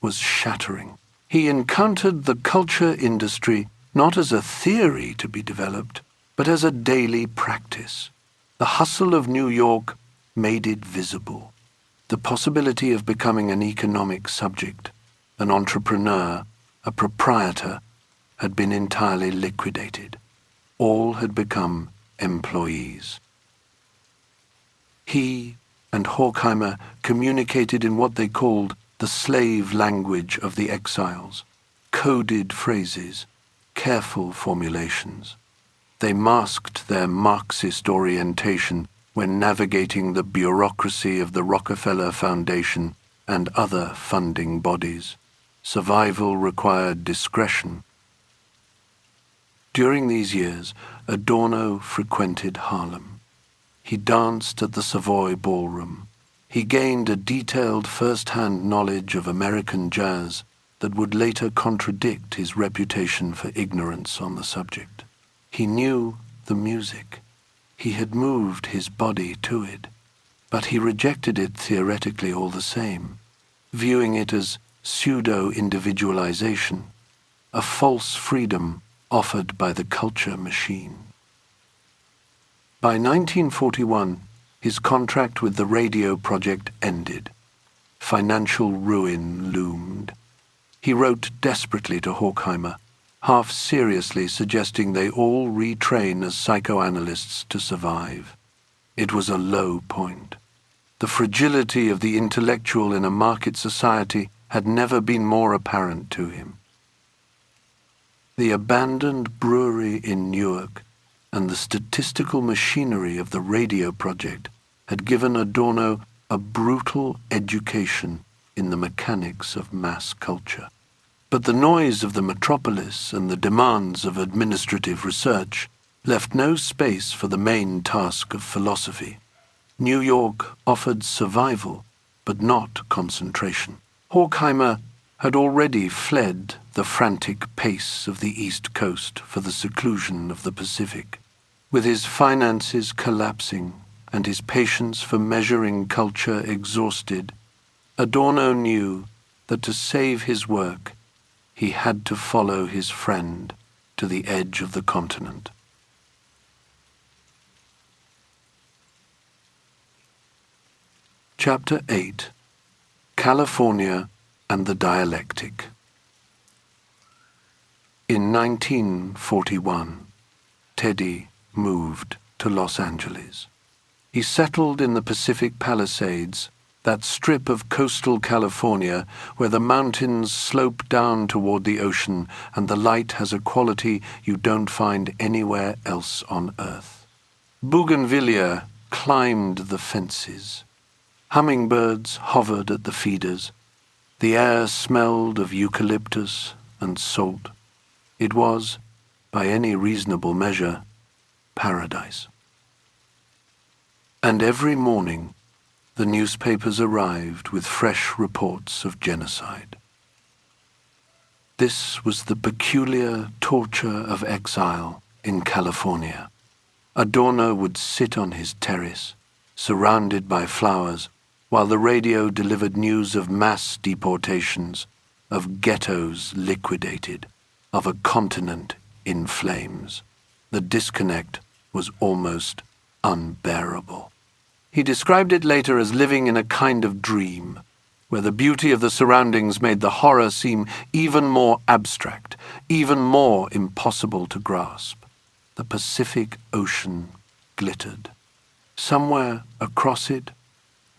was shattering. He encountered the culture industry not as a theory to be developed, but as a daily practice. The hustle of New York made it visible. The possibility of becoming an economic subject, an entrepreneur, a proprietor, had been entirely liquidated. All had become employees. He and Horkheimer communicated in what they called the slave language of the exiles, coded phrases, careful formulations. They masked their Marxist orientation when navigating the bureaucracy of the Rockefeller Foundation and other funding bodies. Survival required discretion. During these years, Adorno frequented Harlem. He danced at the Savoy Ballroom. He gained a detailed first-hand knowledge of American jazz that would later contradict his reputation for ignorance on the subject. He knew the music. He had moved his body to it, but he rejected it theoretically all the same, viewing it as pseudo-individualization, a false freedom offered by the culture machine. By 1941, his contract with the radio project ended. Financial ruin loomed. He wrote desperately to Horkheimer, half seriously suggesting they all retrain as psychoanalysts to survive. It was a low point. The fragility of the intellectual in a market society had never been more apparent to him. The abandoned brewery in Newark and the statistical machinery of the radio project had given Adorno a brutal education in the mechanics of mass culture. But the noise of the metropolis and the demands of administrative research left no space for the main task of philosophy. New York offered survival, but not concentration. Horkheimer had already fled the frantic pace of the East Coast for the seclusion of the Pacific. With his finances collapsing and his patience for measuring culture exhausted, Adorno knew that to save his work, he had to follow his friend to the edge of the continent. Chapter 8: California and the Dialectic. In 1941, Teddy moved to Los Angeles. He settled in the Pacific Palisades, that strip of coastal California where the mountains slope down toward the ocean and the light has a quality you don't find anywhere else on Earth. Bougainvillea climbed the fences. Hummingbirds hovered at the feeders. The air smelled of eucalyptus and salt. It was, by any reasonable measure, paradise. And every morning, the newspapers arrived with fresh reports of genocide. This was the peculiar torture of exile in California. Adorno would sit on his terrace, surrounded by flowers, while the radio delivered news of mass deportations, of ghettos liquidated, of a continent in flames. The disconnect was almost unbearable. He described it later as living in a kind of dream, where the beauty of the surroundings made the horror seem even more abstract, even more impossible to grasp. The Pacific Ocean glittered. Somewhere across it,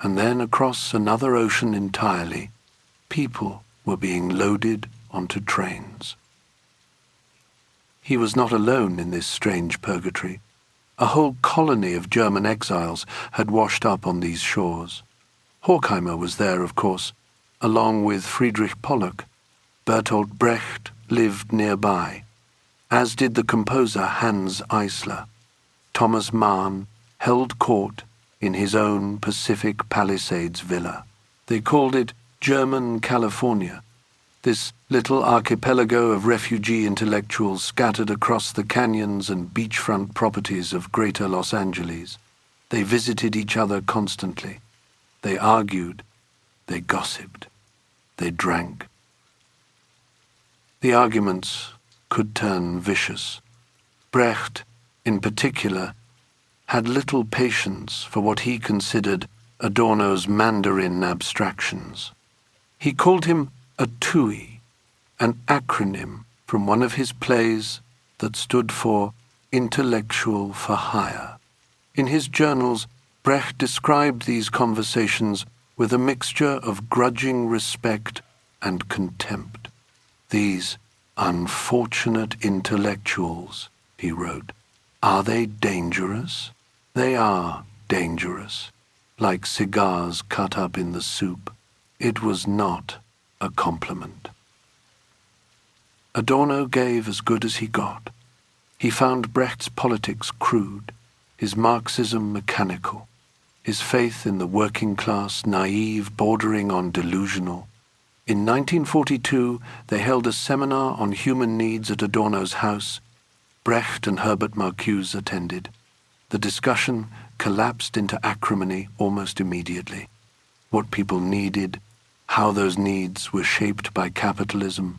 and then across another ocean entirely, people were being loaded onto trains. He was not alone in this strange purgatory. A whole colony of German exiles had washed up on these shores. Horkheimer was there, of course, along with Friedrich Pollock. Bertolt Brecht lived nearby, as did the composer Hans Eisler. Thomas Mann held court in his own Pacific Palisades villa. They called it German California, this little archipelago of refugee intellectuals scattered across the canyons and beachfront properties of greater Los Angeles. They visited each other constantly. They argued. They gossiped. They drank. The arguments could turn vicious. Brecht, in particular, had little patience for what he considered Adorno's Mandarin abstractions. He called him a TUI, an acronym from one of his plays that stood for Intellectual for Hire. In his journals, Brecht described these conversations with a mixture of grudging respect and contempt. These unfortunate intellectuals, he wrote, are they dangerous? They are dangerous, like cigars cut up in the soup. It was not a compliment. Adorno gave as good as he got. He found Brecht's politics crude, his Marxism mechanical, his faith in the working class naive, bordering on delusional. In 1942, they held a seminar on human needs at Adorno's house. Brecht and Herbert Marcuse attended. The discussion collapsed into acrimony almost immediately. What people needed, how those needs were shaped by capitalism,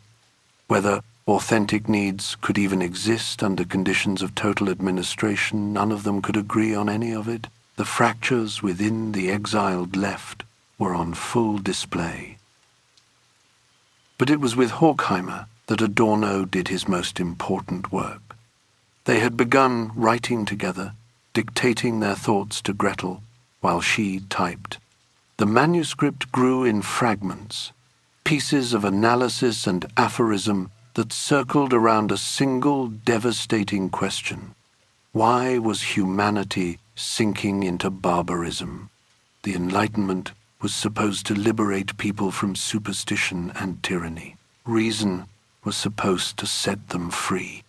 whether authentic needs could even exist under conditions of total administration, none of them could agree on any of it. The fractures within the exiled left were on full display. But it was with Horkheimer that Adorno did his most important work. They had begun writing together, dictating their thoughts to Gretel while she typed. The manuscript grew in fragments, pieces of analysis and aphorism that circled around a single devastating question. Why was humanity sinking into barbarism? The Enlightenment was supposed to liberate people from superstition and tyranny. Reason was supposed to set them free.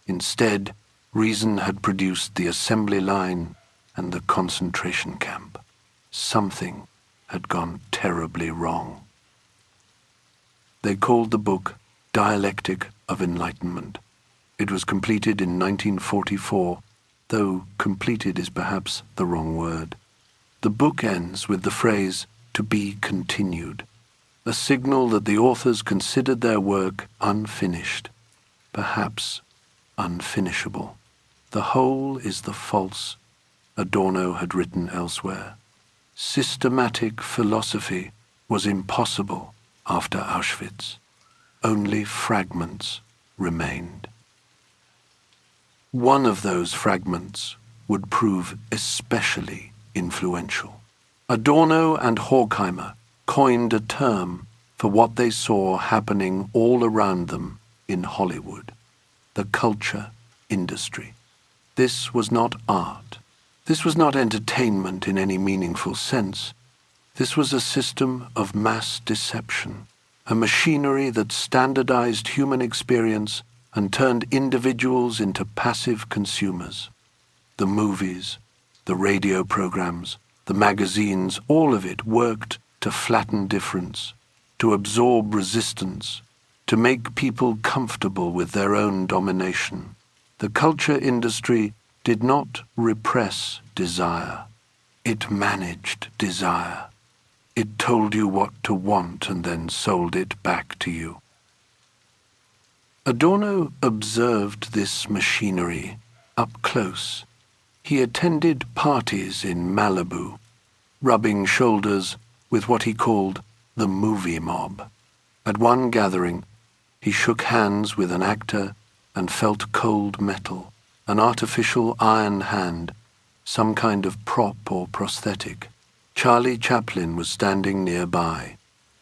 Instead, reason had produced the assembly line and the concentration camp. Something had gone terribly wrong. They called the book Dialectic of Enlightenment. It was completed in 1944, though completed is perhaps the wrong word. The book ends with the phrase, "to be continued," a signal that the authors considered their work unfinished, perhaps unfinishable. The whole is the false, Adorno had written elsewhere. Systematic philosophy was impossible after Auschwitz. Only fragments remained. One of those fragments would prove especially influential. Adorno and Horkheimer coined a term for what they saw happening all around them in Hollywood, the culture industry. This was not art. This was not entertainment in any meaningful sense. This was a system of mass deception, a machinery that standardized human experience and turned individuals into passive consumers. The movies, the radio programs, the magazines, all of it worked to flatten difference, to absorb resistance, to make people comfortable with their own domination. The culture industry did not repress desire. It managed desire. It told you what to want and then sold it back to you. Adorno observed this machinery up close. He attended parties in Malibu, rubbing shoulders with what he called the movie mob. At one gathering, he shook hands with an actor and felt cold metal, an artificial iron hand, some kind of prop or prosthetic. Charlie Chaplin was standing nearby.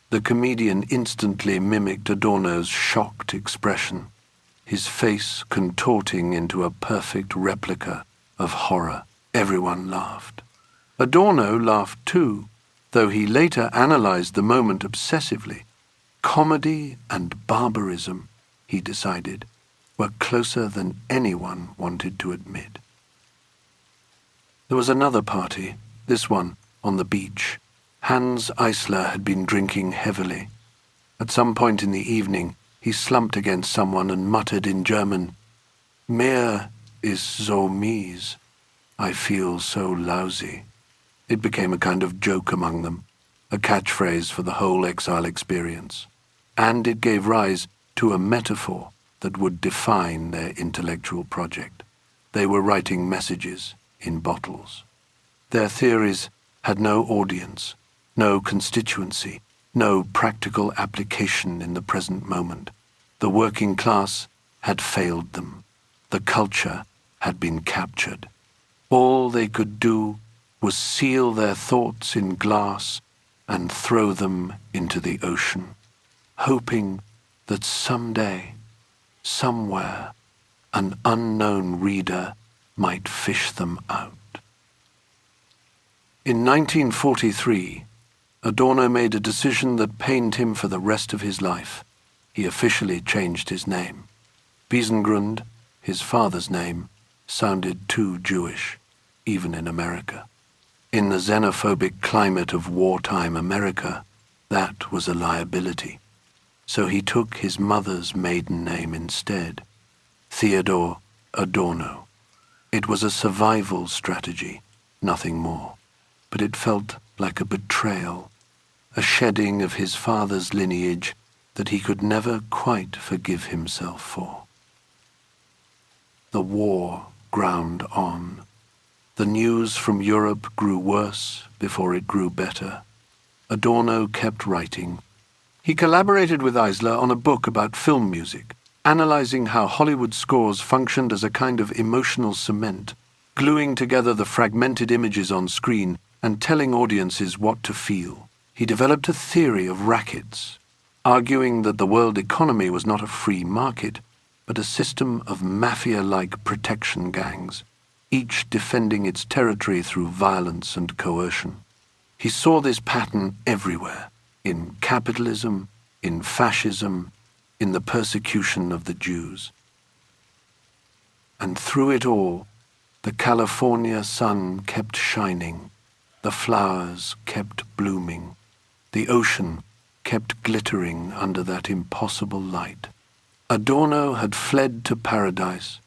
The comedian instantly mimicked Adorno's shocked expression, his face contorting into a perfect replica of horror. Everyone laughed. Adorno laughed too, though he later analyzed the moment obsessively. Comedy and barbarism, he decided, were closer than anyone wanted to admit. There was another party, this one on the beach. Hans Eisler had been drinking heavily. At some point in the evening, he slumped against someone and muttered in German, "Mehr ist so mies. I feel so lousy." It became a kind of joke among them, a catchphrase for the whole exile experience. And it gave rise to a metaphor that would define their intellectual project. They were writing messages in bottles. Their theories had no audience, no constituency, no practical application in the present moment. The working class had failed them. The culture had been captured. All they could do was seal their thoughts in glass and throw them into the ocean, hoping that someday, somewhere, an unknown reader might fish them out. In 1943, Adorno made a decision that pained him for the rest of his life. He officially changed his name. Wiesengrund, his father's name, sounded too Jewish, even in America. In the xenophobic climate of wartime America, that was a liability. So he took his mother's maiden name instead, Theodor Adorno. It was a survival strategy, nothing more. But it felt like a betrayal, a shedding of his father's lineage that he could never quite forgive himself for. The war ground on. The news from Europe grew worse before it grew better. Adorno kept writing. He collaborated with Eisler on a book about film music, analyzing how Hollywood scores functioned as a kind of emotional cement, gluing together the fragmented images on screen and telling audiences what to feel. He developed a theory of rackets, arguing that the world economy was not a free market, but a system of mafia-like protection gangs, each defending its territory through violence and coercion. He saw this pattern everywhere, in capitalism, in fascism, in the persecution of the Jews. And through it all, the California sun kept shining, the flowers kept blooming, the ocean kept glittering under that impossible light. Adorno had fled to paradise,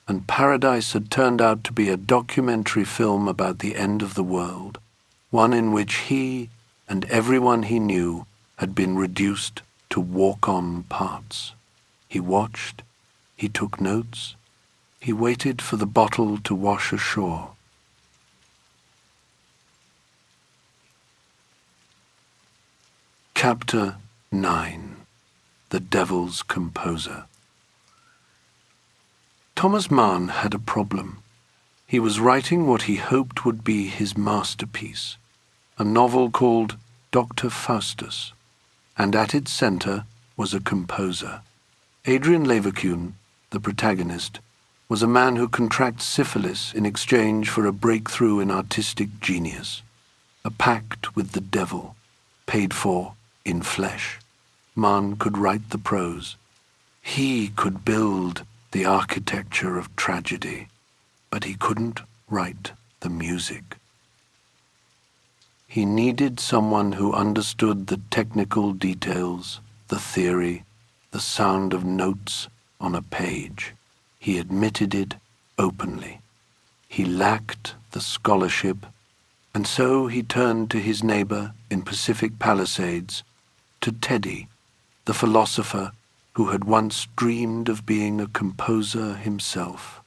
and paradise had turned out to be a documentary film about the end of the world, one in which he and everyone he knew had been reduced to walk-on parts. He watched, he took notes, he waited for the bottle to wash ashore. Chapter 9. The Devil's Composer. Thomas Mann had a problem. He was writing what he hoped would be his masterpiece, a novel called Dr. Faustus, and at its center was a composer. Adrian Leverkusen, the protagonist, was a man who contracts syphilis in exchange for a breakthrough in artistic genius, a pact with the devil, paid for in flesh. Mann could write the prose. He could build the architecture of tragedy, but he couldn't write the music. He needed someone who understood the technical details, the theory, the sound of notes on a page. He admitted it openly. He lacked the scholarship, and so he turned to his neighbor in Pacific Palisades, to Teddy, the philosopher who had once dreamed of being a composer himself.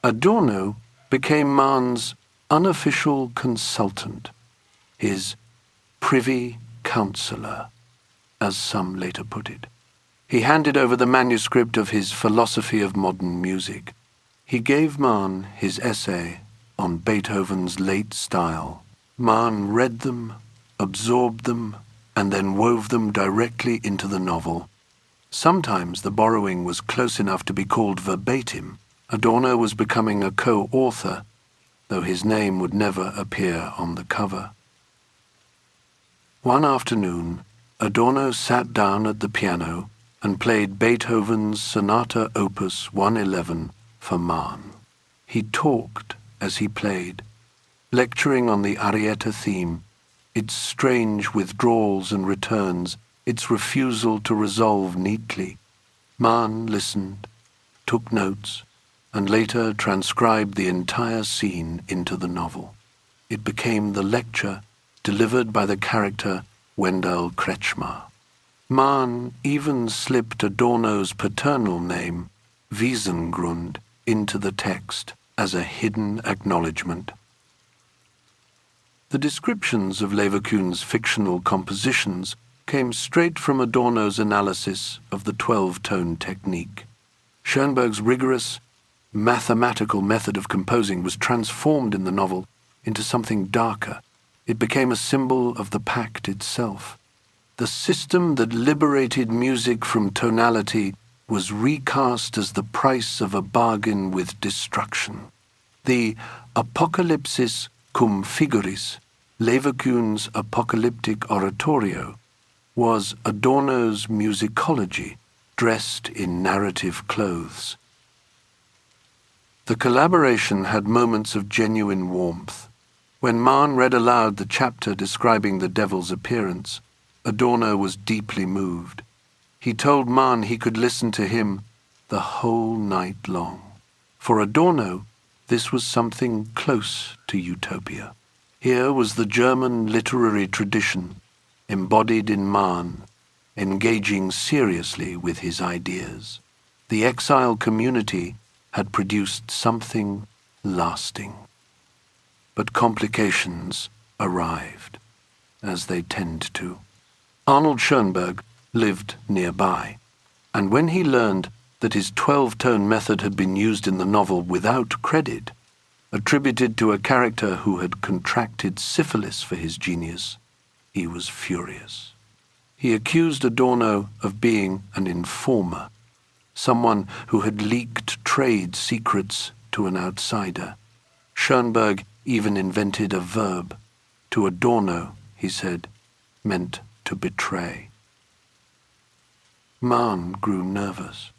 Adorno became Mann's unofficial consultant, his privy councillor, as some later put it. He handed over the manuscript of his Philosophy of Modern Music. He gave Mann his essay on Beethoven's late style. Mann read them, absorbed them, and then wove them directly into the novel. Sometimes the borrowing was close enough to be called verbatim. Adorno was becoming a co-author, though his name would never appear on the cover. One afternoon, Adorno sat down at the piano and played Beethoven's Sonata Opus 111 for Mann. He talked as he played, lecturing on the Arietta theme, its strange withdrawals and returns, its refusal to resolve neatly. Mann listened, took notes, and later transcribed the entire scene into the novel. It became the lecture delivered by the character Wendell Kretschmar. Mann even slipped Adorno's paternal name, Wiesengrund, into the text, as a hidden acknowledgement. The descriptions of Leverkusen's fictional compositions came straight from Adorno's analysis of the 12-tone technique. Schoenberg's rigorous, mathematical method of composing was transformed in the novel into something darker. It became a symbol of the pact itself. The system that liberated music from tonality was recast as the price of a bargain with destruction. The Apocalypsis cum figuris, Leverkusen's apocalyptic oratorio, was Adorno's musicology dressed in narrative clothes. The collaboration had moments of genuine warmth. When Mahn read aloud the chapter describing the devil's appearance, Adorno was deeply moved. He told Mahn he could listen to him the whole night long. For Adorno, this was something close to utopia. Here was the German literary tradition, embodied in Mahn, engaging seriously with his ideas. The exile community had produced something lasting. But complications arrived, as they tend to. Arnold Schoenberg lived nearby, and when he learned that his 12-tone method had been used in the novel without credit, attributed to a character who had contracted syphilis for his genius, he was furious. He accused Adorno of being an informer, someone who had leaked trade secrets to an outsider. Schoenberg even invented a verb. To Adorno, he said, meant to betray. Mahn grew nervous.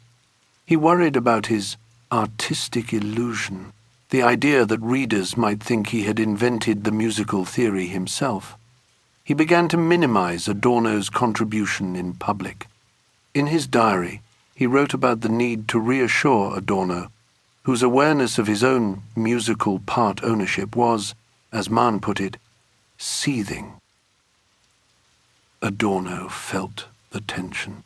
He worried about his artistic illusion, the idea that readers might think he had invented the musical theory himself. He began to minimize Adorno's contribution in public. In his diary, he wrote about the need to reassure Adorno, whose awareness of his own musical part ownership was, as Mahn put it, seething. Adorno felt the tension.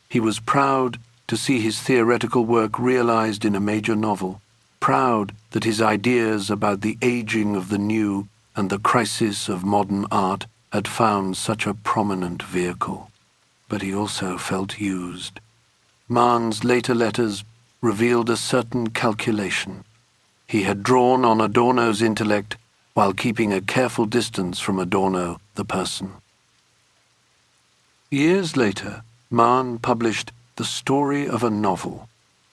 He was proud to see his theoretical work realized in a major novel, proud that his ideas about the aging of the new and the crisis of modern art had found such a prominent vehicle. But he also felt used. Mahn's later letters revealed a certain calculation. He had drawn on Adorno's intellect while keeping a careful distance from Adorno, the person. Years later, Mahn published The Story of a Novel,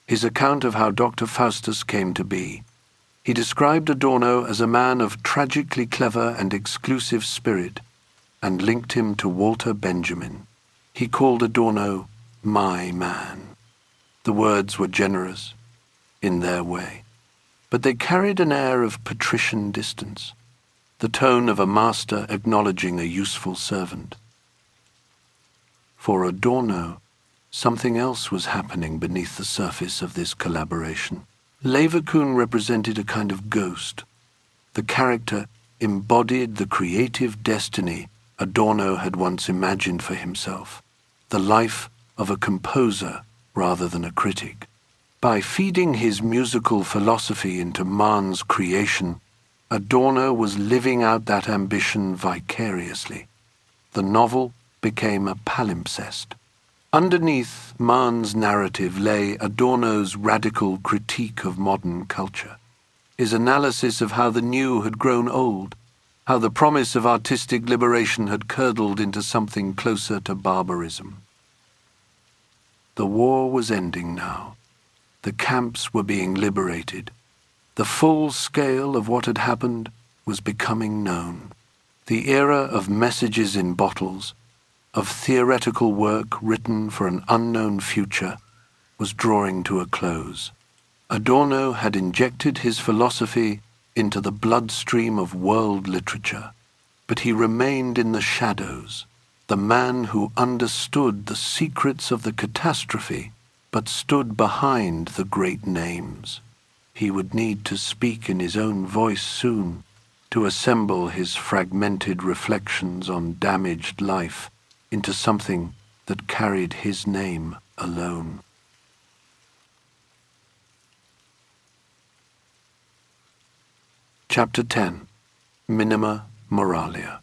his account of how Dr. Faustus came to be. He described Adorno as a man of tragically clever and exclusive spirit, and linked him to Walter Benjamin. He called Adorno my man. The words were generous, in their way, but they carried an air of patrician distance, the tone of a master acknowledging a useful servant. For Adorno, something else was happening beneath the surface of this collaboration. Leverkusen represented a kind of ghost. The character embodied the creative destiny Adorno had once imagined for himself, the life of a composer rather than a critic. By feeding his musical philosophy into Mahn's creation, Adorno was living out that ambition vicariously. The novel became a palimpsest. Underneath Mahn's narrative lay Adorno's radical critique of modern culture, his analysis of how the new had grown old, how the promise of artistic liberation had curdled into something closer to barbarism. The war was ending now. The camps were being liberated. The full scale of what had happened was becoming known. The era of messages in bottles, of theoretical work written for an unknown future, was drawing to a close. Adorno had injected his philosophy into the bloodstream of world literature, but he remained in the shadows, the man who understood the secrets of the catastrophe, but stood behind the great names. He would need to speak in his own voice soon, to assemble his fragmented reflections on damaged life into something that carried his name alone. Chapter 10. Minima Moralia.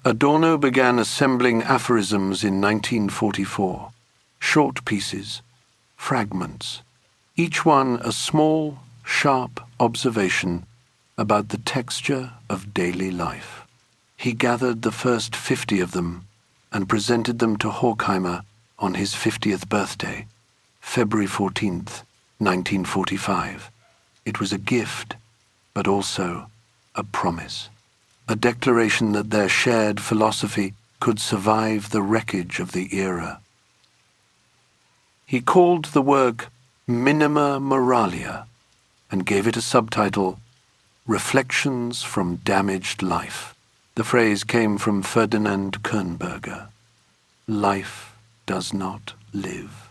Adorno began assembling aphorisms in 1944, short pieces, fragments, each one a small, sharp observation about the texture of daily life. He gathered the first 50 of them and presented them to Horkheimer on his 50th birthday, February 14th, 1945. It was a gift, but also a promise. A declaration that their shared philosophy could survive the wreckage of the era. He called the work Minima Moralia and gave it a subtitle, Reflections from Damaged Life. The phrase came from Ferdinand Kernberger. Life does not live.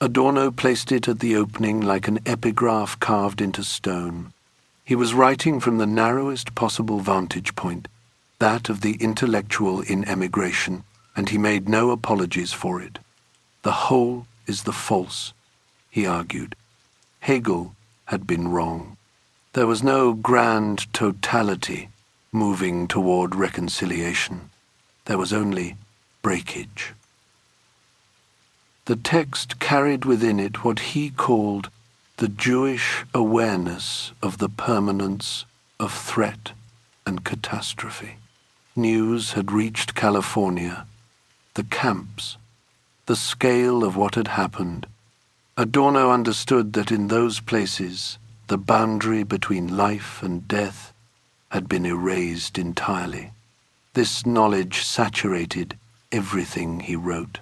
Adorno placed it at the opening like an epigraph carved into stone. He was writing from the narrowest possible vantage point, that of the intellectual in emigration, and he made no apologies for it. The whole is the false, he argued. Hegel had been wrong. There was no grand totality moving toward reconciliation. There was only breakage. The text carried within it what he called the Jewish awareness of the permanence of threat and catastrophe. News had reached California, the camps, the scale of what had happened. Adorno understood that in those places the boundary between life and death had been erased entirely. This knowledge saturated everything he wrote.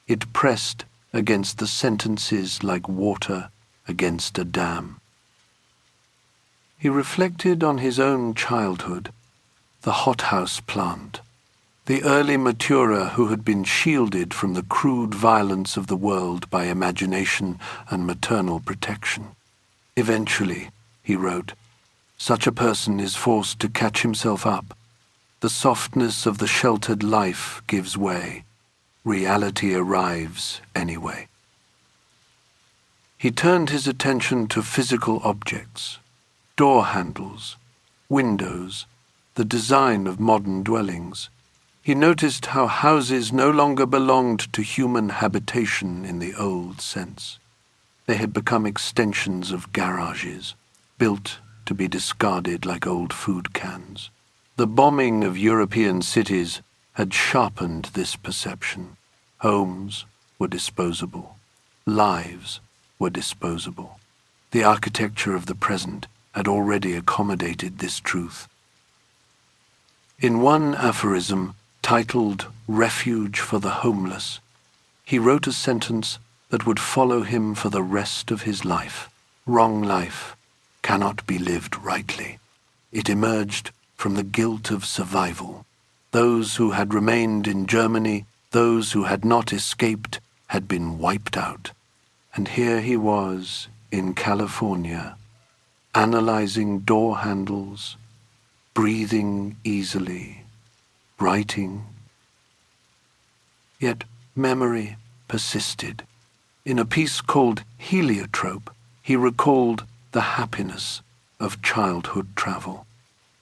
It pressed against the sentences like water against a dam. He reflected on his own childhood, the hothouse plant, the early maturer who had been shielded from the crude violence of the world by imagination and maternal protection. Eventually, he wrote, such a person is forced to catch himself up. The softness of the sheltered life gives way. Reality arrives anyway. He turned his attention to physical objects, door handles, windows, the design of modern dwellings. He noticed how houses no longer belonged to human habitation in the old sense. They had become extensions of garages, built to be discarded like old food cans. The bombing of European cities had sharpened this perception. Homes were disposable. Lives were disposable. The architecture of the present had already accommodated this truth. In one aphorism, titled Refuge for the Homeless, he wrote a sentence that would follow him for the rest of his life. Wrong life cannot be lived rightly. It emerged from the guilt of survival. Those who had remained in Germany, those who had not escaped, had been wiped out. And here he was, in California, analyzing door handles, breathing easily, writing. Yet memory persisted. In a piece called Heliotrope, he recalled the happiness of childhood travel.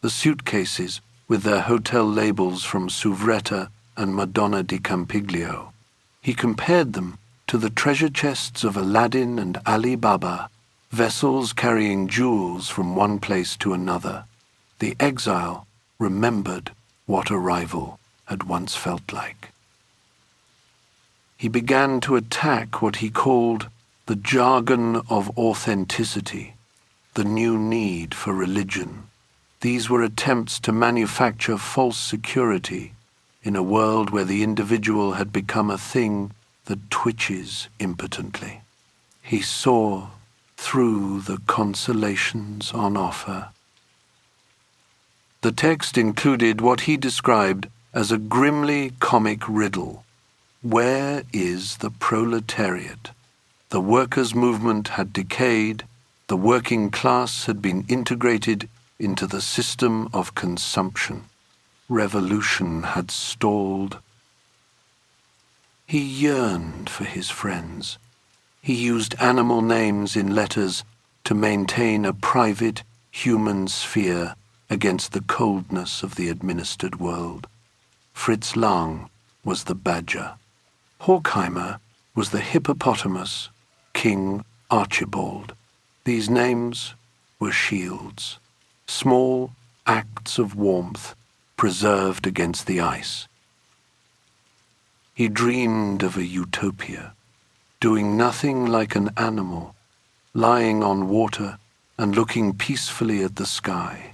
The suitcases with their hotel labels from Souvretta and Madonna di Campiglio. He compared them to the treasure chests of Aladdin and Ali Baba, vessels carrying jewels from one place to another. The exile remembered what arrival had once felt like. He began to attack what he called the jargon of authenticity, the new need for religion. These were attempts to manufacture false security in a world where the individual had become a thing that twitches impotently. He saw through the consolations on offer. The text included what he described as a grimly comic riddle. Where is the proletariat? The workers' movement had decayed, the working class had been integrated into the system of consumption. Revolution had stalled. He yearned for his friends. He used animal names in letters to maintain a private human sphere against the coldness of the administered world. Fritz Lang was the badger. Horkheimer was the hippopotamus, King Archibald. These names were shields, small acts of warmth preserved against the ice. He dreamed of a utopia, doing nothing like an animal, lying on water and looking peacefully at the sky.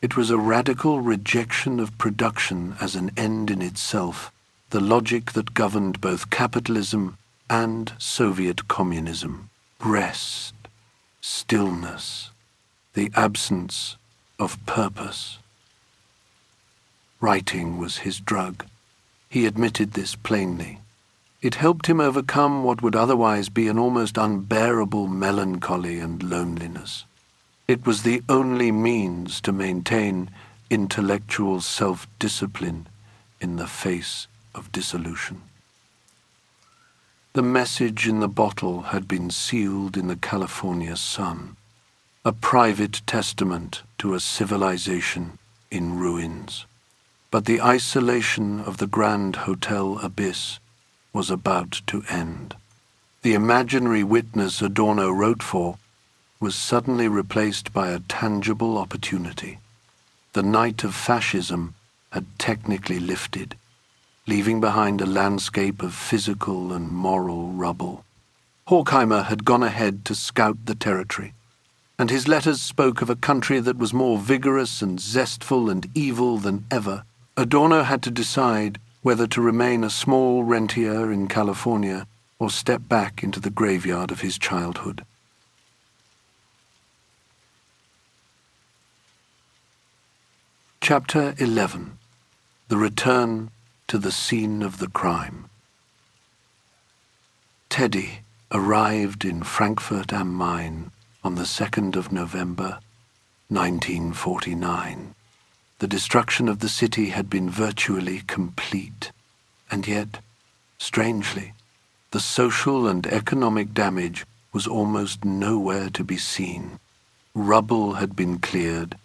It was a radical rejection of production as an end in itself, the logic that governed both capitalism and Soviet communism. Rest, stillness, the absence of purpose. Writing was his drug. He admitted this plainly. It helped him overcome what would otherwise be an almost unbearable melancholy and loneliness. It was the only means to maintain intellectual self-discipline in the face of dissolution. The message in the bottle had been sealed in the California sun, a private testament to a civilization in ruins. But the isolation of the Grand Hotel Abyss was about to end. The imaginary witness Adorno wrote for was suddenly replaced by a tangible opportunity. The night of fascism had technically lifted, leaving behind a landscape of physical and moral rubble. Horkheimer had gone ahead to scout the territory, and his letters spoke of a country that was more vigorous and zestful and evil than ever. Adorno had to decide whether to remain a small rentier in California or step back into the graveyard of his childhood. Chapter 11. The Return to the Scene of the Crime. Teddy arrived in Frankfurt am Main on the 2nd of November, 1949. The destruction of the city had been virtually complete, and yet, strangely, the social and economic damage was almost nowhere to be seen. Rubble had been cleared,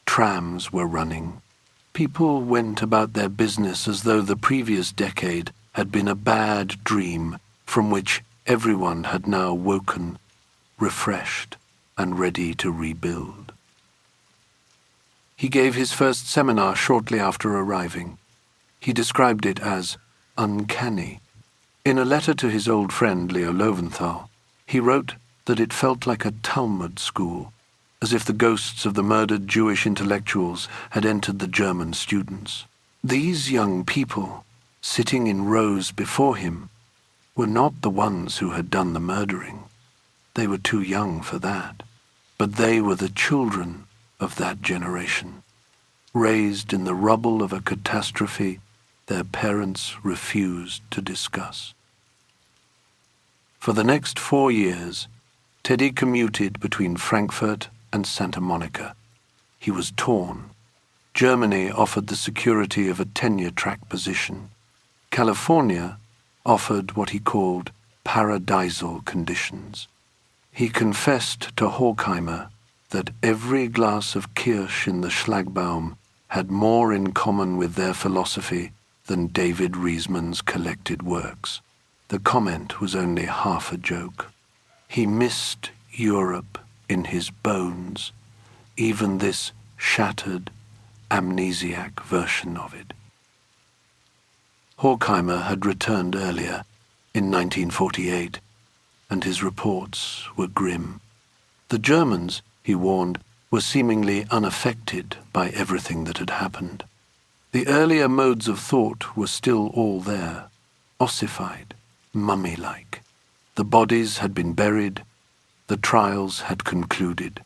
trams were running. People went about their business as though the previous decade had been a bad dream from which everyone had now woken, refreshed and ready to rebuild. He gave his first seminar shortly after arriving. He described it as uncanny. In a letter to his old friend Leo Lowenthal, he wrote that it felt like a Talmud school, as if the ghosts of the murdered Jewish intellectuals had entered the German students. These young people, sitting in rows before him, were not the ones who had done the murdering. They were too young for that. But they were the children of that generation, raised in the rubble of a catastrophe their parents refused to discuss. For the next 4 years, Teddy commuted between Frankfurt and Santa Monica. He was torn. Germany offered the security of a tenure-track position. California offered what he called paradisal conditions. He confessed to Horkheimer that every glass of kirsch in the Schlagbaum had more in common with their philosophy than David Riesman's collected works. The comment was only half a joke. He missed Europe in his bones, even this shattered, amnesiac version of it. Horkheimer had returned earlier, in 1948, and his reports were grim. The Germans, he warned, were seemingly unaffected by everything that had happened. The earlier modes of thought were still all there, ossified, mummy-like. The bodies had been buried, the trials had concluded,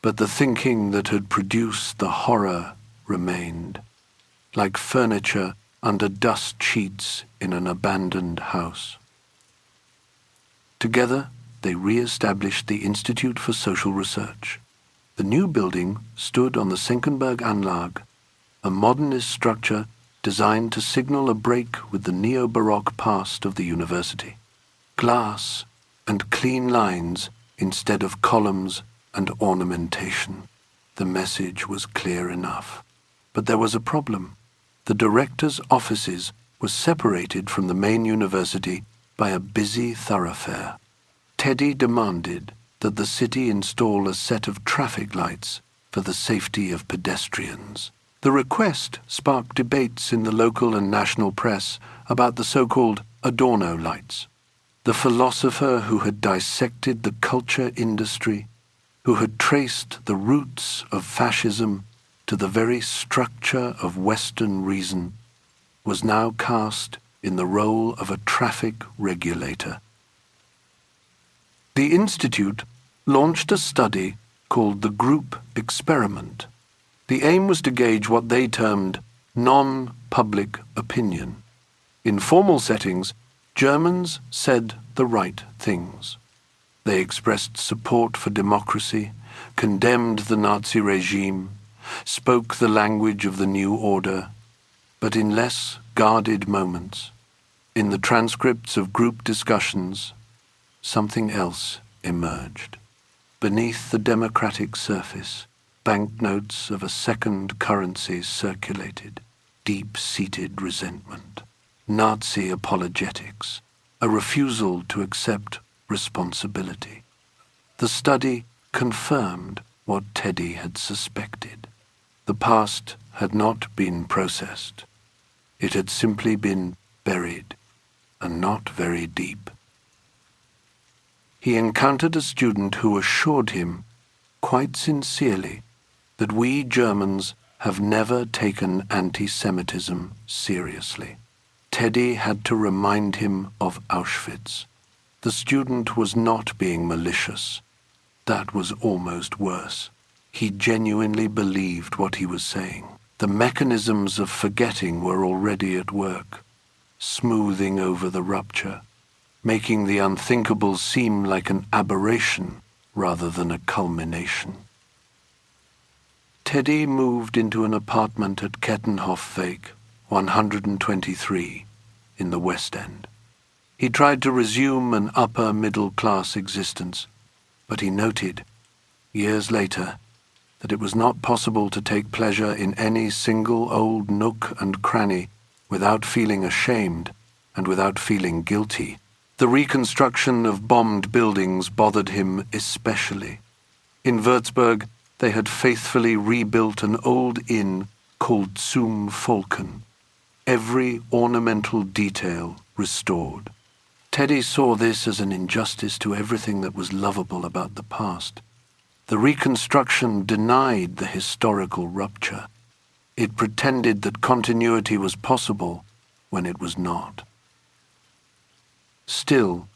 but the thinking that had produced the horror remained, like furniture under dust sheets in an abandoned house. Together, they re-established the Institute for Social Research. The new building stood on the Senckenberg Anlage, a modernist structure designed to signal a break with the neo-Baroque past of the university. Glass and clean lines instead of columns and ornamentation. The message was clear enough. But there was a problem. The director's offices were separated from the main university by a busy thoroughfare. Teddy demanded that the city install a set of traffic lights for the safety of pedestrians. The request sparked debates in the local and national press about the so-called Adorno lights. The philosopher who had dissected the culture industry, who had traced the roots of fascism to the very structure of Western reason, was now cast in the role of a traffic regulator. The Institute launched a study called the Group Experiment. The aim was to gauge what they termed non-public opinion. In formal settings, Germans said the right things. They expressed support for democracy, condemned the Nazi regime, spoke the language of the new order, but in less guarded moments, in the transcripts of group discussions, something else emerged. Beneath the democratic surface, banknotes of a second currency circulated, deep-seated resentment, Nazi apologetics, a refusal to accept responsibility. The study confirmed what Teddy had suspected. The past had not been processed. It had simply been buried, and not very deep. He encountered a student who assured him, quite sincerely, that we Germans have never taken anti-Semitism seriously. Teddy had to remind him of Auschwitz. The student was not being malicious. That was almost worse. He genuinely believed what he was saying. The mechanisms of forgetting were already at work, smoothing over the rupture, making the unthinkable seem like an aberration rather than a culmination. Teddy moved into an apartment at Kettenhofweg 123 in the West End. He tried to resume an upper-middle-class existence, but he noted, years later, that it was not possible to take pleasure in any single old nook and cranny without feeling ashamed and without feeling guilty. The reconstruction of bombed buildings bothered him especially. In Würzburg, they had faithfully rebuilt an old inn called Zum Volken, every ornamental detail restored. Teddy saw this as an injustice to everything that was lovable about the past. The reconstruction denied the historical rupture. It pretended that continuity was possible when it was not. Still,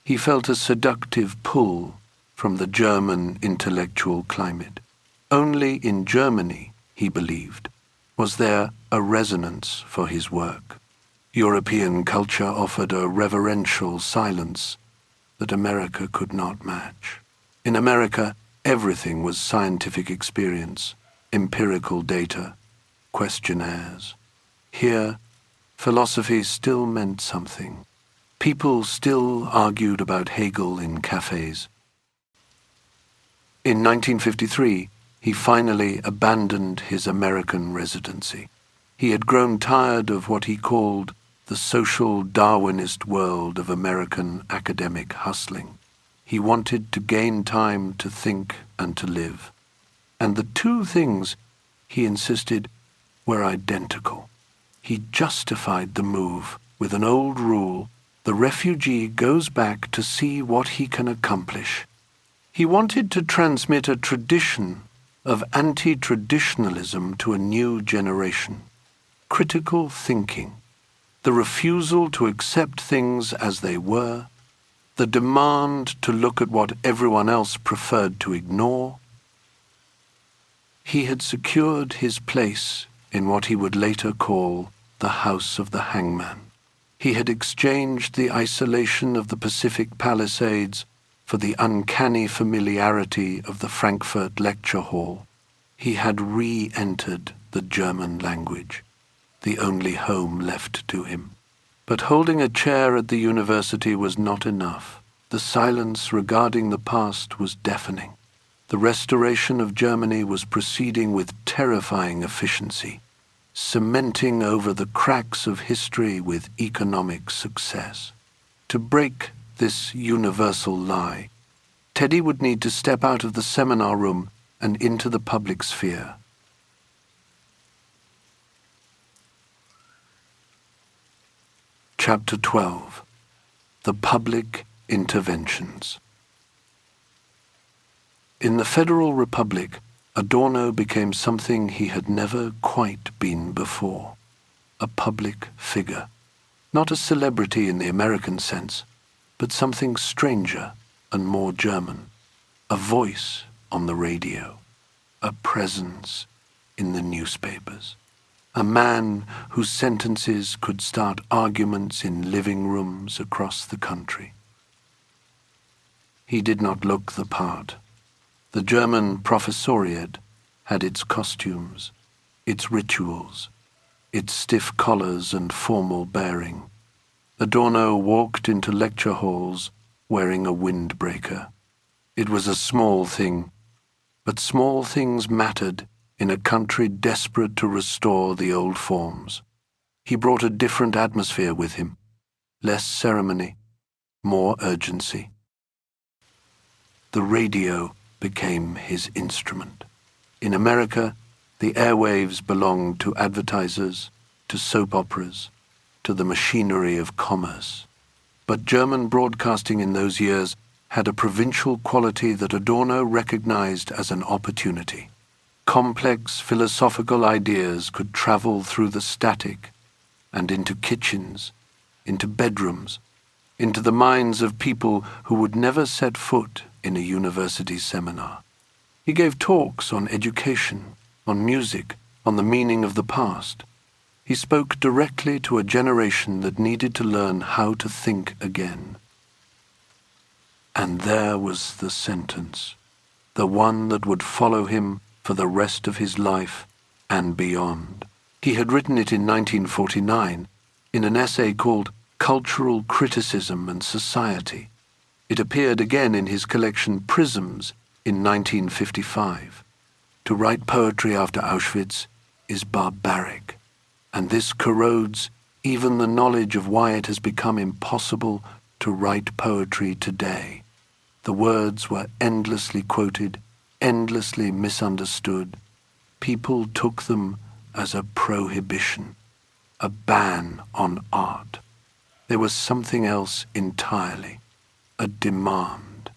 he felt a seductive pull from the German intellectual climate. Only in Germany, he believed, was there a resonance for his work. European culture offered a reverential silence that America could not match. In America, everything was scientific experience, empirical data, questionnaires. Here, philosophy still meant something. People still argued about Hegel in cafes. In 1953, he finally abandoned his American residency. He had grown tired of what he called the social Darwinist world of American academic hustling. He wanted to gain time to think and to live. And the two things, he insisted, were identical. He justified the move with an old rule: the refugee goes back to see what he can accomplish. He wanted to transmit a tradition of anti-traditionalism to a new generation. Critical thinking, the refusal to accept things as they were, the demand to look at what everyone else preferred to ignore. He had secured his place in what he would later call the House of the Hangman. He had exchanged the isolation of the Pacific Palisades for the uncanny familiarity of the Frankfurt Lecture Hall. He had re-entered the German language, the only home left to him. But holding a chair at the university was not enough. The silence regarding the past was deafening. The restoration of Germany was proceeding with terrifying efficiency, cementing over the cracks of history with economic success. To break this universal lie, Teddy would need to step out of the seminar room and into the public sphere. Chapter 12. The Public Interventions. In the Federal Republic, Adorno became something he had never quite been before. A public figure. Not a celebrity in the American sense, but something stranger and more German. A voice on the radio. A presence in the newspapers. A man whose sentences could start arguments in living rooms across the country. He did not look the part. The German professoriate had its costumes, its rituals, its stiff collars and formal bearing. Adorno walked into lecture halls wearing a windbreaker. It was a small thing, but small things mattered in a country desperate to restore the old forms. He brought a different atmosphere with him, less ceremony, more urgency. The radio became his instrument. In America, the airwaves belonged to advertisers, to soap operas, to the machinery of commerce. But German broadcasting in those years had a provincial quality that Adorno recognized as an opportunity. Complex philosophical ideas could travel through the static and into kitchens, into bedrooms, into the minds of people who would never set foot in a university seminar. He gave talks on education, on music, on the meaning of the past. He spoke directly to a generation that needed to learn how to think again. And there was the sentence, the one that would follow him for the rest of his life and beyond. He had written it in 1949 in an essay called Cultural Criticism and Society. It appeared again in his collection Prisms in 1955. To write poetry after Auschwitz is barbaric, and this corrodes even the knowledge of why it has become impossible to write poetry today. The words were endlessly quoted, endlessly misunderstood. People took them as a prohibition, a ban on art. There was something else entirely, a demand.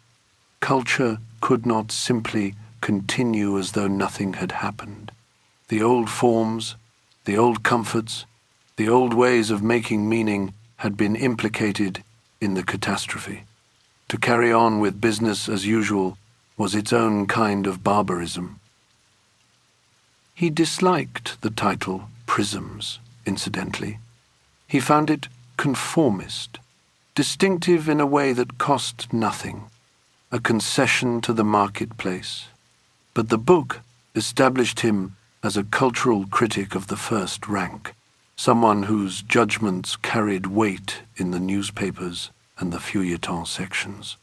Culture could not simply continue as though nothing had happened. The old forms, the old comforts, the old ways of making meaning had been implicated in the catastrophe. To carry on with business as usual was its own kind of barbarism. He disliked the title Prisms, incidentally. He found it conformist, distinctive in a way that cost nothing, a concession to the marketplace. But the book established him as a cultural critic of the first rank, someone whose judgments carried weight in the newspapers and the feuilleton sections.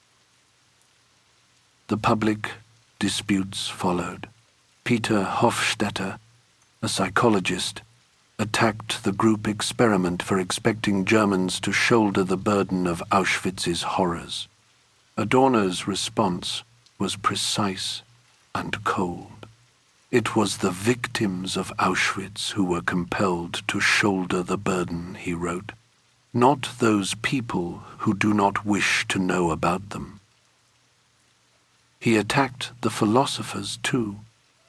The public disputes followed. Peter Hofstetter, a psychologist, attacked the group experiment for expecting Germans to shoulder the burden of Auschwitz's horrors. Adorno's response was precise and cold. It was the victims of Auschwitz who were compelled to shoulder the burden, he wrote, not those people who do not wish to know about them. He attacked the philosophers too.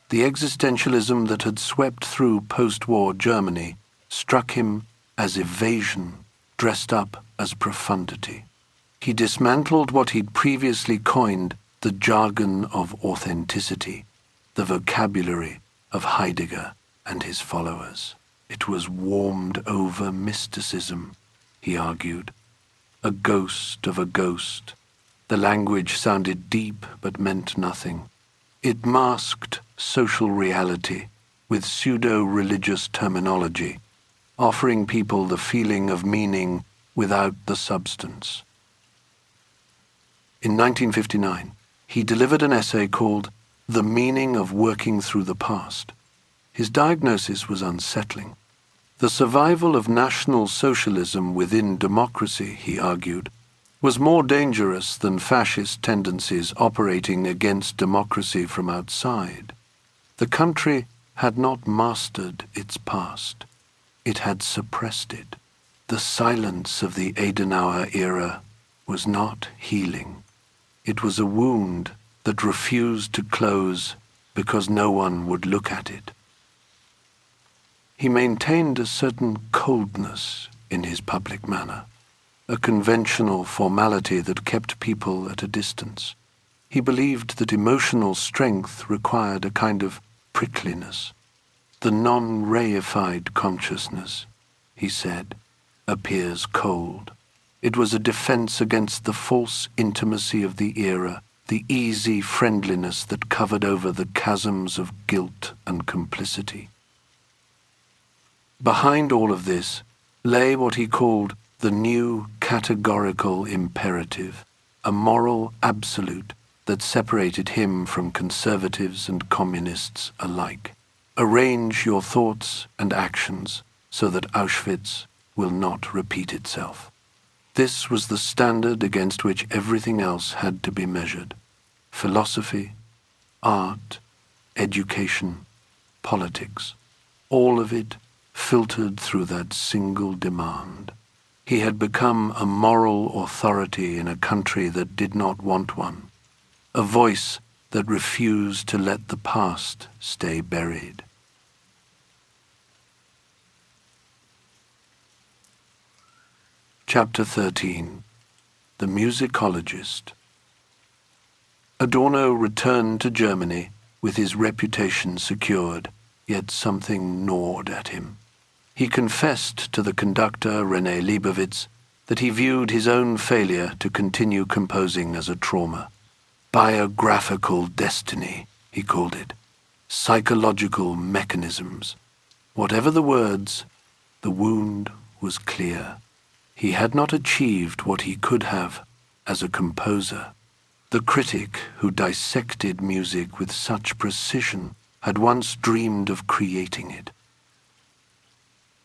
The existentialism that had swept through post-war Germany struck him as evasion dressed up as profundity. He dismantled what he'd previously coined the jargon of authenticity, the vocabulary of Heidegger and his followers. It was warmed-over mysticism, he argued. A ghost of a ghost. The language sounded deep but meant nothing. It masked social reality with pseudo-religious terminology, offering people the feeling of meaning without the substance. In 1959, he delivered an essay called The Meaning of Working Through the Past. His diagnosis was unsettling. The survival of National Socialism within democracy, he argued, was more dangerous than fascist tendencies operating against democracy from outside. The country had not mastered its past. It had suppressed it. The silence of the Adenauer era was not healing. It was a wound that refused to close because no one would look at it. He maintained a certain coldness in his public manner, a conventional formality that kept people at a distance. He believed that emotional strength required a kind of prickliness. The non-reified consciousness, he said, appears cold. It was a defense against the false intimacy of the era, the easy friendliness that covered over the chasms of guilt and complicity. Behind all of this lay what he called the new categorical imperative, a moral absolute that separated him from conservatives and communists alike. Arrange your thoughts and actions so that Auschwitz will not repeat itself. This was the standard against which everything else had to be measured. Philosophy, art, education, politics, all of it filtered through that single demand. He had become a moral authority in a country that did not want one, a voice that refused to let the past stay buried. Chapter 13. The Musicologist. Adorno returned to Germany with his reputation secured, yet something gnawed at him. He confessed to the conductor René Leibowitz that he viewed his own failure to continue composing as a trauma. Biographical destiny, he called it. Psychological mechanisms. Whatever the words, the wound was clear. He had not achieved what he could have as a composer. The critic who dissected music with such precision had once dreamed of creating it.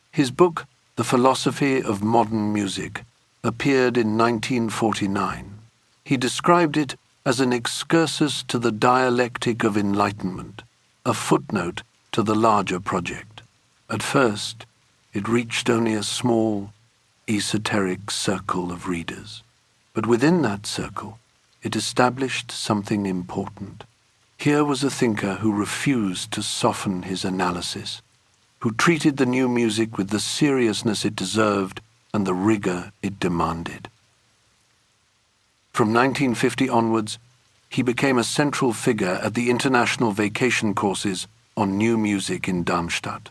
His book, The Philosophy of Modern Music, appeared in 1949. He described it as an excursus to the Dialectic of Enlightenment, a footnote to the larger project. At first, it reached only a small, esoteric circle of readers. But within that circle, it established something important. Here was a thinker who refused to soften his analysis, who treated the new music with the seriousness it deserved and the rigor it demanded. From 1950 onwards, he became a central figure at the international vacation courses on new music in Darmstadt.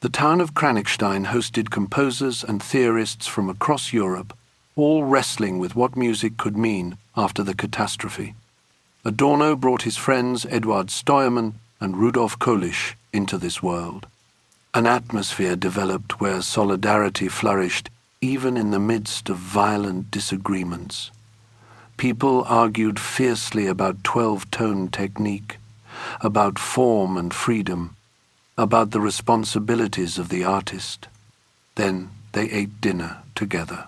The town of Kranichstein hosted composers and theorists from across Europe, all wrestling with what music could mean after the catastrophe. Adorno brought his friends Eduard Steuermann and Rudolf Kolisch into this world. An atmosphere developed where solidarity flourished even in the midst of violent disagreements. People argued fiercely about 12-tone technique, about form and freedom, about the responsibilities of the artist. Then they ate dinner together.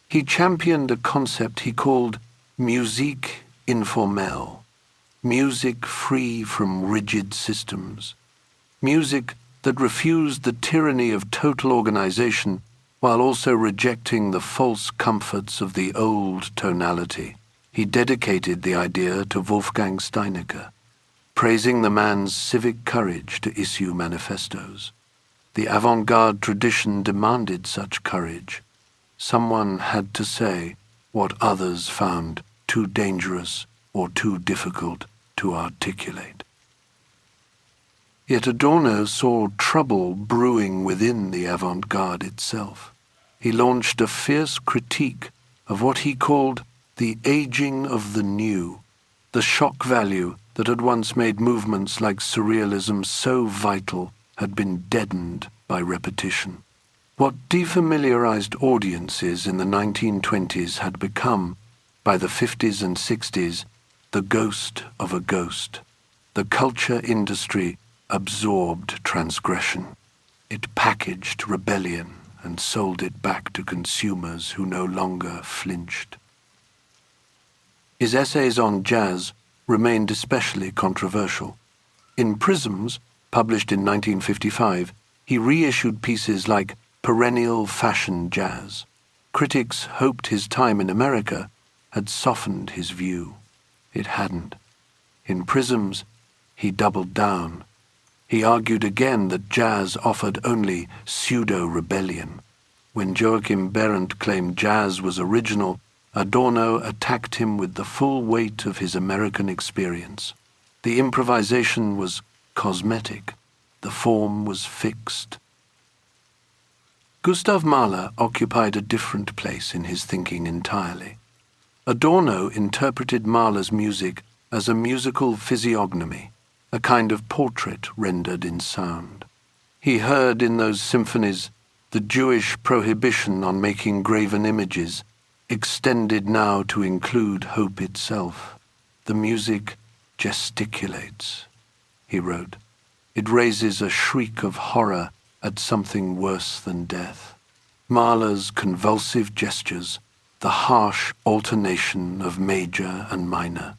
He championed a concept he called musique informelle, music free from rigid systems, music that refused the tyranny of total organization while also rejecting the false comforts of the old tonality. He dedicated the idea to Wolfgang Steinecker, praising the man's civic courage to issue manifestos. The avant-garde tradition demanded such courage. Someone had to say what others found too dangerous or too difficult to articulate. Yet Adorno saw trouble brewing within the avant-garde itself. He launched a fierce critique of what he called the aging of the new, the shock value that had once made movements like surrealism so vital had been deadened by repetition. What defamiliarized audiences in the 1920s had become By the 50s and 60s, the ghost of a ghost. The culture industry absorbed transgression. It packaged rebellion and sold it back to consumers who no longer flinched. His essays on jazz remained especially controversial. In Prisms, published in 1955, he reissued pieces like Perennial Fashion Jazz. Critics hoped his time in America had softened his view. It hadn't. In Prisms, he doubled down. He argued again that jazz offered only pseudo-rebellion. When Joachim Behrendt claimed jazz was original, Adorno attacked him with the full weight of his American experience. The improvisation was cosmetic. The form was fixed. Gustav Mahler occupied a different place in his thinking entirely. Adorno interpreted Mahler's music as a musical physiognomy, a kind of portrait rendered in sound. He heard in those symphonies the Jewish prohibition on making graven images, extended now to include hope itself. The music gesticulates, he wrote. It raises a shriek of horror at something worse than death. Mahler's convulsive gestures, the harsh alternation of major and minor,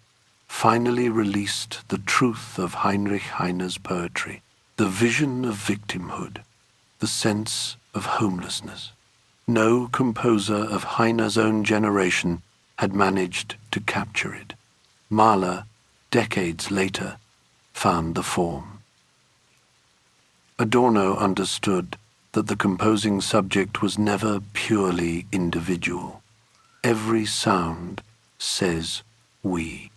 finally released the truth of Heinrich Heine's poetry, the vision of victimhood, the sense of homelessness. No composer of Heine's own generation had managed to capture it. Mahler, decades later, found the form. Adorno understood that the composing subject was never purely individual. Every sound says we,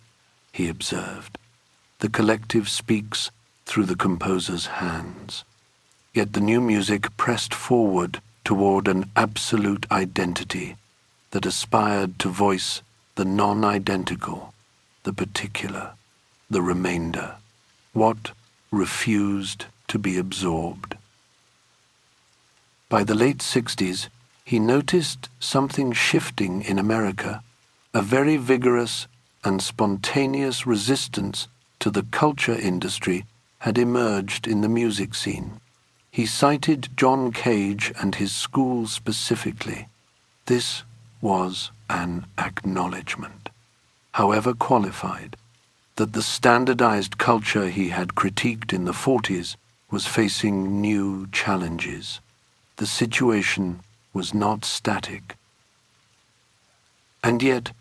he observed. The collective speaks through the composer's hands. Yet the new music pressed forward toward an absolute identity that aspired to voice the non-identical, the particular, the remainder, what refused to be absorbed. By the late 60s, he noticed something shifting in America, a very vigorous and spontaneous resistance to the culture industry had emerged in the music scene. He cited John Cage and his school specifically. This was an acknowledgement, however qualified, that the standardized culture he had critiqued in the 40s was facing new challenges. The situation was not static. And yet,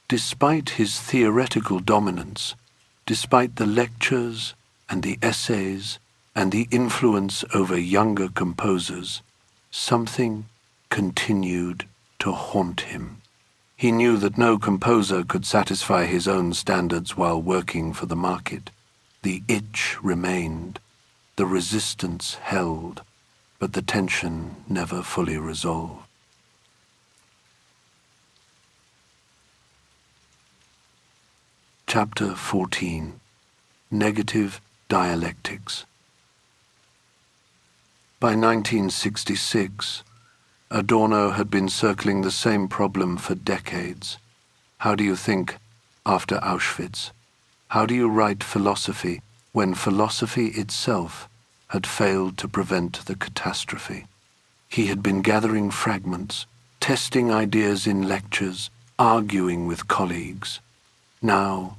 despite his theoretical dominance, despite the lectures and the essays and the influence over younger composers, something continued to haunt him. He knew that no composer could satisfy his own standards while working for the market. The itch remained, the resistance held, but the tension never fully resolved. Chapter 14. Negative Dialectics. By 1966, Adorno had been circling the same problem for decades. How do you think after Auschwitz? How do you write philosophy when philosophy itself had failed to prevent the catastrophe? He had been gathering fragments, testing ideas in lectures, arguing with colleagues. Now,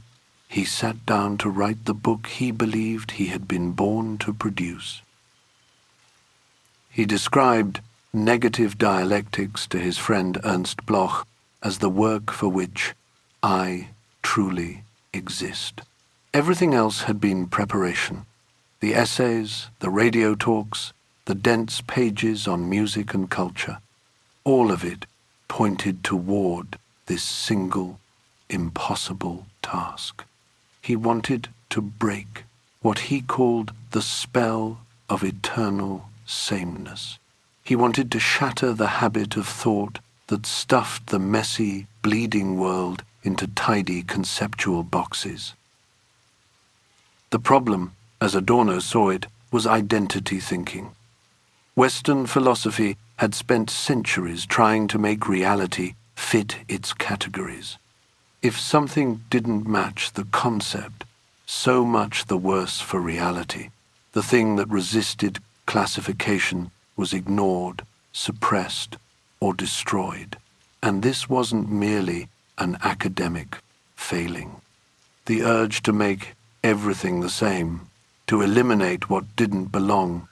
he sat down to write the book he believed he had been born to produce. He described Negative Dialectics to his friend Ernst Bloch as the work for which I truly exist. Everything else had been preparation. The essays, the radio talks, the dense pages on music and culture, all of it pointed toward this single, impossible task. He wanted to break what he called the spell of eternal sameness. He wanted to shatter the habit of thought that stuffed the messy, bleeding world into tidy conceptual boxes. The problem, as Adorno saw it, was identity thinking. Western philosophy had spent centuries trying to make reality fit its categories. If something didn't match the concept, so much the worse for reality. The thing that resisted classification was ignored, suppressed, or destroyed. And this wasn't merely an academic failing. The urge to make everything the same, to eliminate what didn't belong,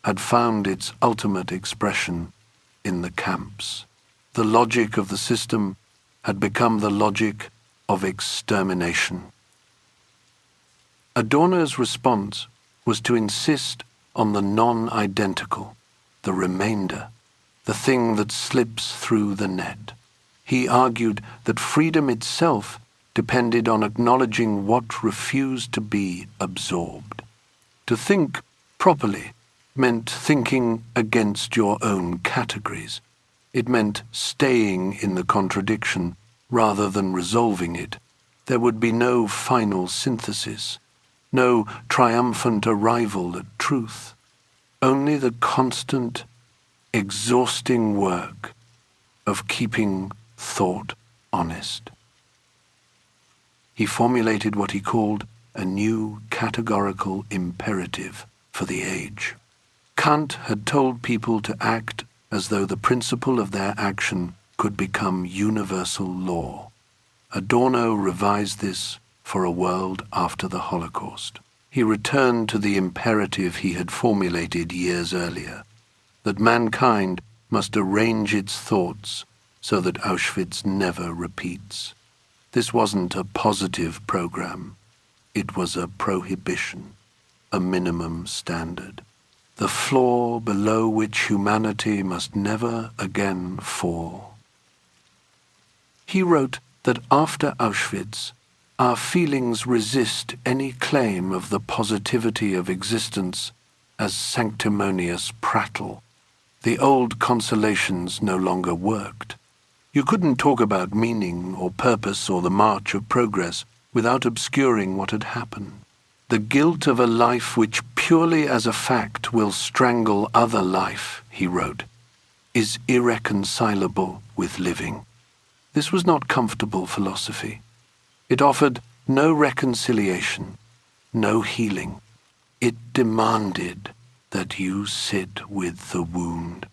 had found its ultimate expression in the camps. The logic of the system had become the logic of extermination. Adorno's response was to insist on the non-identical, the remainder, the thing that slips through the net. He argued that freedom itself depended on acknowledging what refused to be absorbed. To think properly meant thinking against your own categories. It meant staying in the contradiction rather than resolving it. There would be no final synthesis, no triumphant arrival at truth, only the constant, exhausting work of keeping thought honest. He formulated what he called a new categorical imperative for the age. Kant had told people to act as though the principle of their action could become universal law. Adorno revised this for a world after the Holocaust. He returned to the imperative he had formulated years earlier, that mankind must arrange its thoughts so that Auschwitz never repeats. This wasn't a positive program. It was a prohibition, a minimum standard, the floor below which humanity must never again fall. He wrote that after Auschwitz, our feelings resist any claim of the positivity of existence as sanctimonious prattle. The old consolations no longer worked. You couldn't talk about meaning or purpose or the march of progress without obscuring what had happened. The guilt of a life which purely as a fact will strangle other life, he wrote, is irreconcilable with living. This was not comfortable philosophy. It offered no reconciliation, no healing. It demanded that you sit with the wound.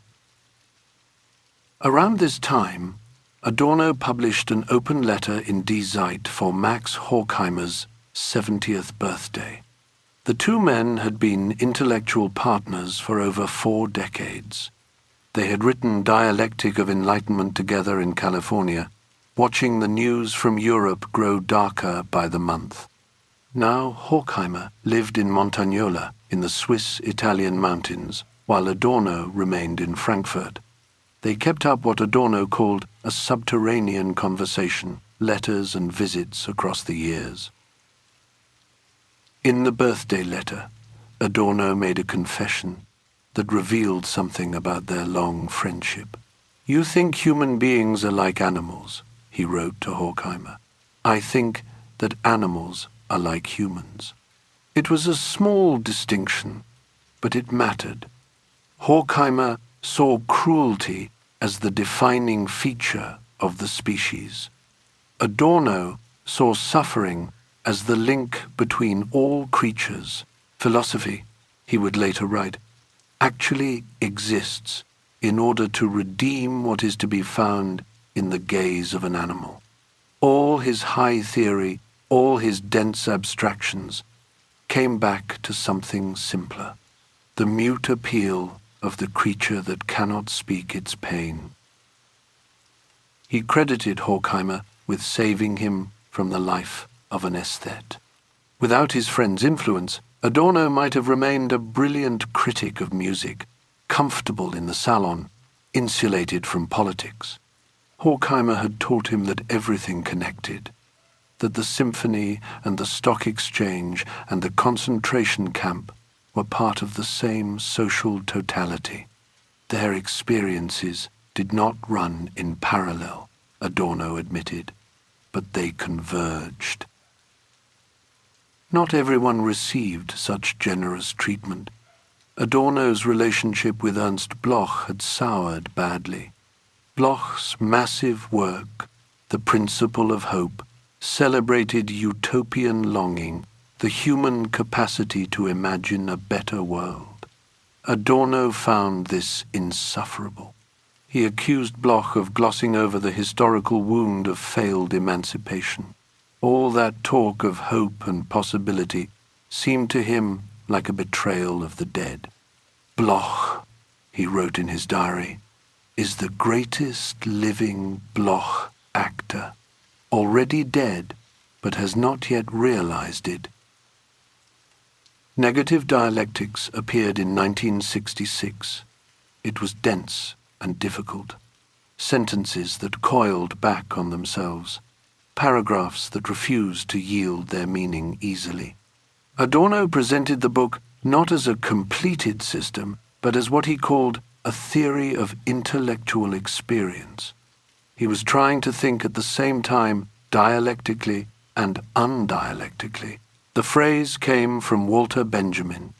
Around this time, Adorno published an open letter in Die Zeit for Max Horkheimer's 70th birthday. The two men had been intellectual partners for over 4 decades. They had written Dialectic of Enlightenment together in California, watching the news from Europe grow darker by the month. Now Horkheimer lived in Montagnola in the Swiss-Italian mountains, while Adorno remained in Frankfurt. They kept up what Adorno called a subterranean conversation, letters and visits across the years. In the birthday letter, Adorno made a confession that revealed something about their long friendship. "You think human beings are like animals," he wrote to Horkheimer. "I think that animals are like humans." It was a small distinction, but it mattered. Horkheimer saw cruelty as the defining feature of the species. Adorno saw suffering as the link between all creatures. Philosophy, he would later write, actually exists in order to redeem what is to be found in the gaze of an animal. All his high theory, all his dense abstractions, came back to something simpler, the mute appeal of the creature that cannot speak its pain. He credited Horkheimer with saving him from the life of an aesthete. Without his friend's influence, Adorno might have remained a brilliant critic of music, comfortable in the salon, insulated from politics. Horkheimer had taught him that everything connected, that the symphony and the stock exchange and the concentration camp were part of the same social totality. Their experiences did not run in parallel, Adorno admitted, but they converged. Not everyone received such generous treatment. Adorno's relationship with Ernst Bloch had soured badly. Bloch's massive work, The Principle of Hope, celebrated utopian longing, the human capacity to imagine a better world. Adorno found this insufferable. He accused Bloch of glossing over the historical wound of failed emancipation. All that talk of hope and possibility seemed to him like a betrayal of the dead. Bloch, he wrote in his diary, is the greatest living Bloch actor, already dead, but has not yet realized it. Negative Dialectics appeared in 1966. It was dense and difficult. Sentences that coiled back on themselves. Paragraphs that refused to yield their meaning easily. Adorno presented the book not as a completed system, but as what he called a theory of intellectual experience. He was trying to think at the same time dialectically and undialectically. The phrase came from Walter Benjamin,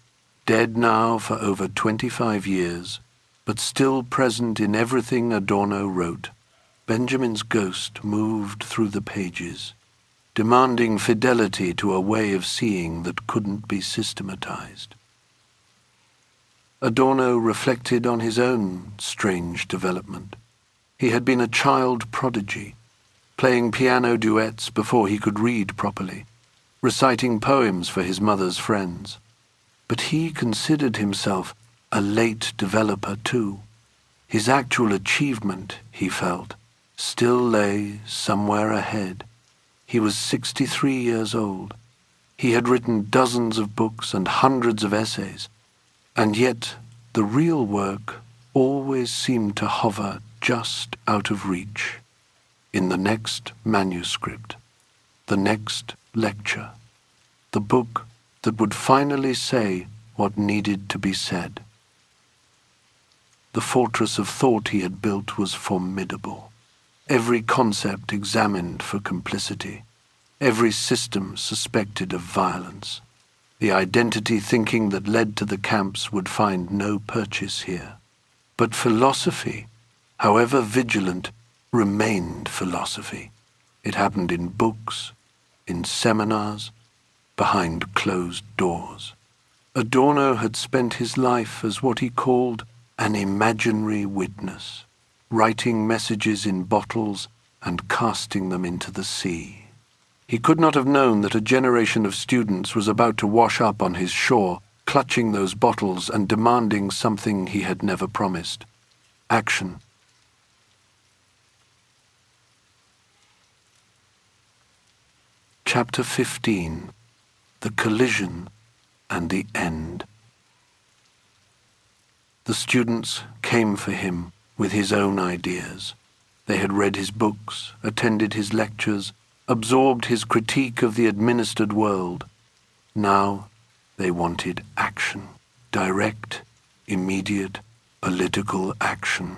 dead now for over 25 years, but still present in everything Adorno wrote. Benjamin's ghost moved through the pages, demanding fidelity to a way of seeing that couldn't be systematized. Adorno reflected on his own strange development. He had been a child prodigy, playing piano duets before he could read properly, reciting poems for his mother's friends. But he considered himself a late developer too. His actual achievement, he felt, still lay somewhere ahead. He was 63 years old. He had written dozens of books and hundreds of essays, and yet the real work always seemed to hover just out of reach. In the next manuscript, the next lecture, the book that would finally say what needed to be said. The fortress of thought he had built was formidable. Every concept examined for complicity. Every system suspected of violence. The identity thinking that led to the camps would find no purchase here. But philosophy, however vigilant, remained philosophy. It happened in books, in seminars, behind closed doors. Adorno had spent his life as what he called an imaginary witness, writing messages in bottles and casting them into the sea. He could not have known that a generation of students was about to wash up on his shore, clutching those bottles and demanding something he had never promised: action. Chapter 15. The Collision and the End. The students came for him with his own ideas. They had read his books, attended his lectures, absorbed his critique of the administered world. Now they wanted action, direct, immediate, political action.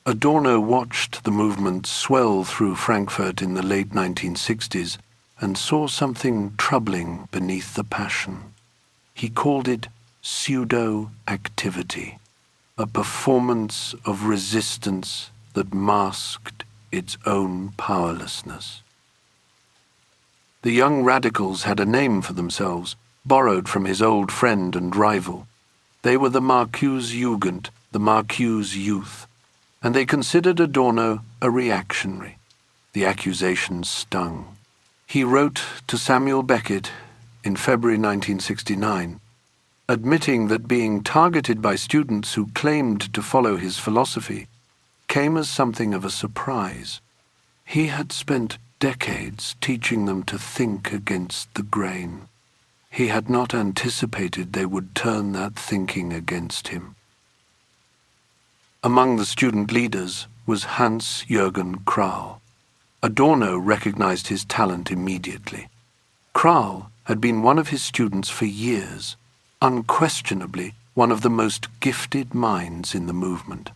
Adorno watched the movement swell through Frankfurt in the late 1960s and saw something troubling beneath the passion. He called it pseudo-activity, a performance of resistance that masked its own powerlessness. The young radicals had a name for themselves, borrowed from his old friend and rival. They were the Marcuse Jugend, the Marcuse Youth, and they considered Adorno a reactionary. The accusations stung. He wrote to Samuel Beckett in February 1969, admitting that being targeted by students who claimed to follow his philosophy came as something of a surprise. He had spent decades teaching them to think against the grain. He had not anticipated they would turn that thinking against him. Among the student leaders was Hans-Jürgen Krahl. Adorno recognized his talent immediately. Krahl had been one of his students for years, unquestionably one of the most gifted minds in the movement.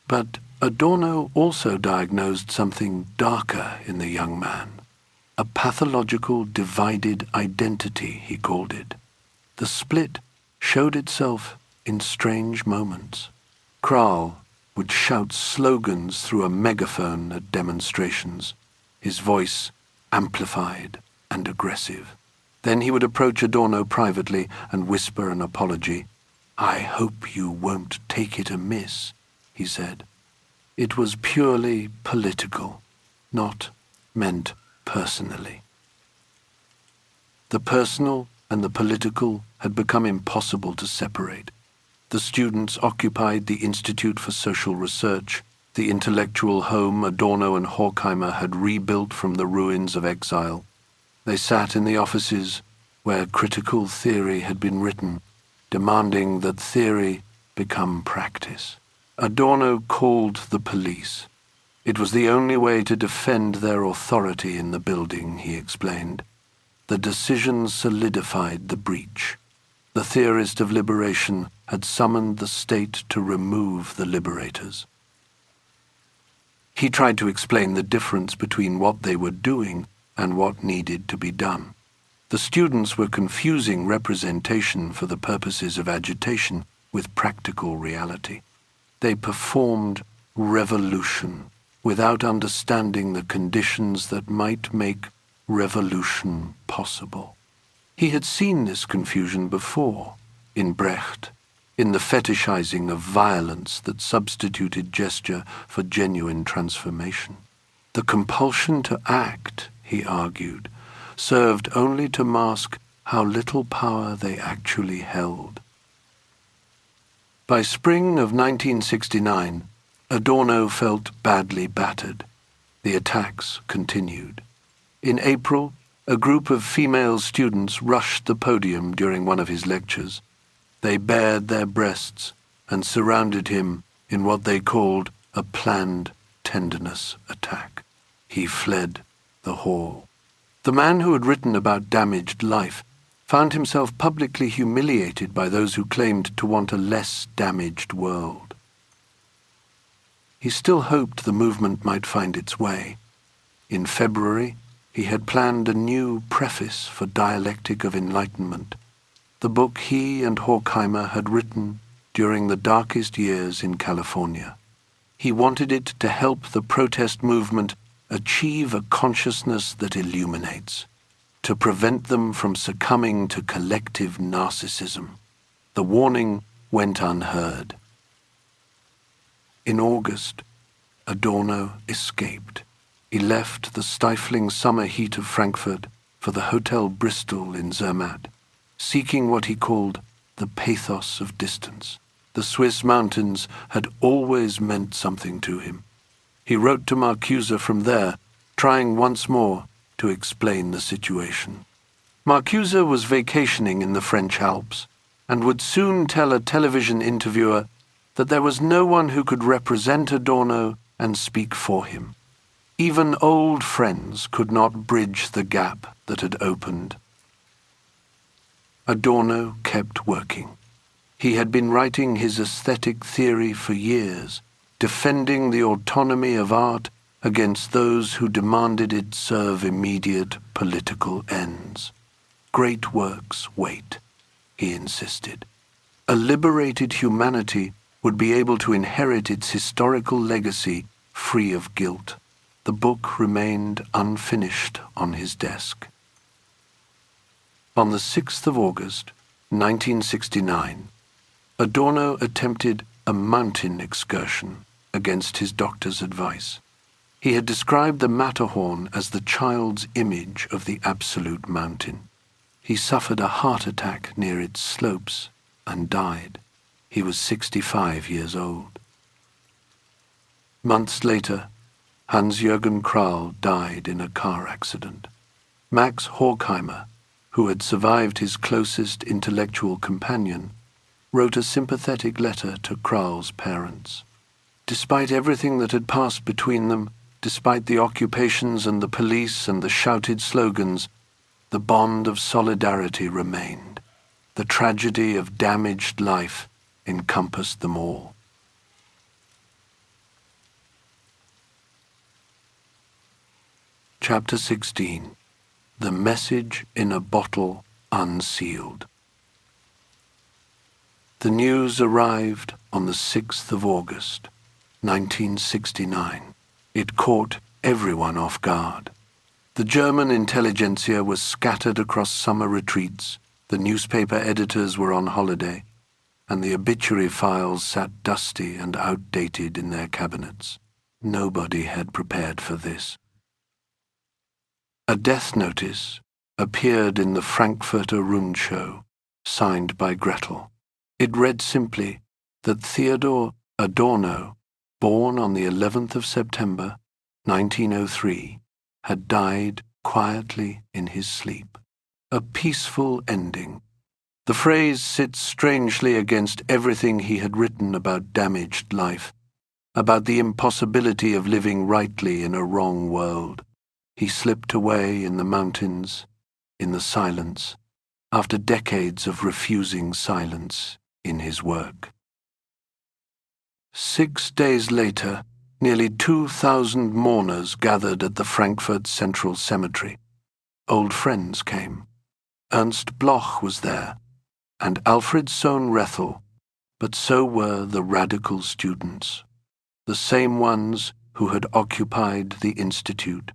But Adorno also diagnosed something darker in the young man, a pathological divided identity, he called it. The split showed itself in strange moments. Krahl would shout slogans through a megaphone at demonstrations, his voice amplified and aggressive. Then he would approach Adorno privately and whisper an apology. "I hope you won't take it amiss," he said. It was purely political, not meant personally. The personal and the political had become impossible to separate. The students occupied the Institute for Social Research, the intellectual home Adorno and Horkheimer had rebuilt from the ruins of exile. They sat in the offices where critical theory had been written, demanding that theory become practice. Adorno called the police. It was the only way to defend their authority in the building, he explained. The decision solidified the breach. The theorist of liberation had summoned the state to remove the liberators. He tried to explain the difference between what they were doing and what needed to be done. The students were confusing representation for the purposes of agitation with practical reality. They performed revolution without understanding the conditions that might make revolution possible. He had seen this confusion before, in Brecht, in the fetishizing of violence that substituted gesture for genuine transformation. The compulsion to act, he argued, served only to mask how little power they actually held. By spring of 1969, Adorno felt badly battered. The attacks continued. In April, a group of female students rushed the podium during one of his lectures. They bared their breasts and surrounded him in what they called a planned tenderness attack. He fled the hall. The man who had written about damaged life found himself publicly humiliated by those who claimed to want a less damaged world. He still hoped the movement might find its way. In February, he had planned a new preface for Dialectic of Enlightenment, the book he and Horkheimer had written during the darkest years in California. He wanted it to help the protest movement achieve a consciousness that illuminates, to prevent them from succumbing to collective narcissism. The warning went unheard. In August, Adorno escaped. He left the stifling summer heat of Frankfurt for the Hotel Bristol in Zermatt, seeking what he called the pathos of distance. The Swiss mountains had always meant something to him. He wrote to Marcuse from there, trying once more to explain the situation. Marcuse was vacationing in the French Alps and would soon tell a television interviewer that there was no one who could represent Adorno and speak for him. Even old friends could not bridge the gap that had opened. Adorno kept working. He had been writing his aesthetic theory for years, defending the autonomy of art against those who demanded it serve immediate political ends. Great works wait, he insisted. A liberated humanity would be able to inherit its historical legacy free of guilt. The book remained unfinished on his desk. On the 6th of August, 1969, Adorno attempted a mountain excursion against his doctor's advice. He had described the Matterhorn as the child's image of the absolute mountain. He suffered a heart attack near its slopes and died. He was 65 years old. Months later, Hans-Jürgen Krahl died in a car accident. Max Horkheimer, who had survived his closest intellectual companion, wrote a sympathetic letter to Krahl's parents. Despite everything that had passed between them, despite the occupations and the police and the shouted slogans, the bond of solidarity remained. The tragedy of damaged life encompassed them all. Chapter 16. The Message in a Bottle Unsealed. The news arrived on the 6th of August, 1969. It caught everyone off guard. The German intelligentsia was scattered across summer retreats, the newspaper editors were on holiday, and the obituary files sat dusty and outdated in their cabinets. Nobody had prepared for this. A death notice appeared in the Frankfurter Rundschau, signed by Gretel. It read simply that Theodor Adorno, born on the 11th of September, 1903, had died quietly in his sleep. A peaceful ending. The phrase sits strangely against everything he had written about damaged life, about the impossibility of living rightly in a wrong world. He slipped away in the mountains, in the silence, after decades of refusing silence in his work. 6 days later, nearly 2,000 mourners gathered at the Frankfurt Central Cemetery. Old friends came. Ernst Bloch was there, and Alfred Sohn Rethel, but so were the radical students, the same ones who had occupied the Institute,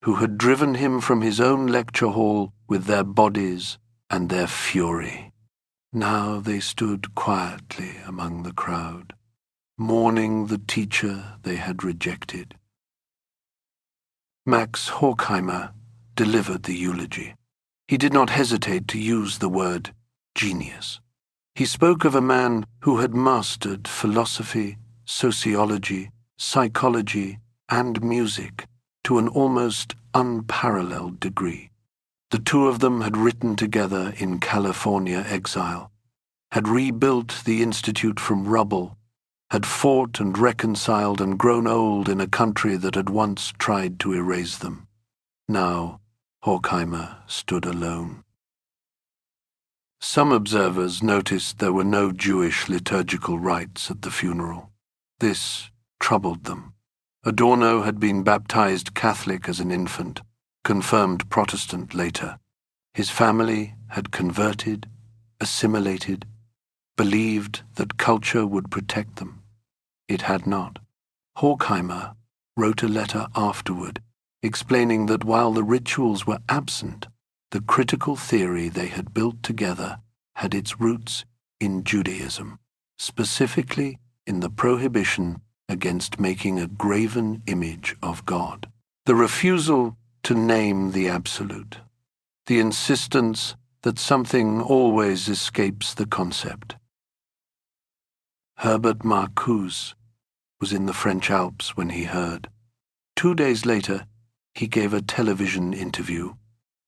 who had driven him from his own lecture hall with their bodies and their fury. Now they stood quietly among the crowd, mourning the teacher they had rejected. Max Horkheimer delivered the eulogy. He did not hesitate to use the word genius. He spoke of a man who had mastered philosophy, sociology, psychology, and music to an almost unparalleled degree. The two of them had written together in California exile, had rebuilt the Institute from rubble, had fought and reconciled and grown old in a country that had once tried to erase them. Now, Horkheimer stood alone. Some observers noticed there were no Jewish liturgical rites at the funeral. This troubled them. Adorno had been baptized Catholic as an infant, confirmed Protestant later. His family had converted, assimilated, believed that culture would protect them. It had not. Horkheimer wrote a letter afterward, explaining that while the rituals were absent, the critical theory they had built together had its roots in Judaism, specifically in the prohibition against making a graven image of God, the refusal to name the absolute, the insistence that something always escapes the concept. Herbert Marcuse was in the French Alps when he heard. 2 days later, he gave a television interview.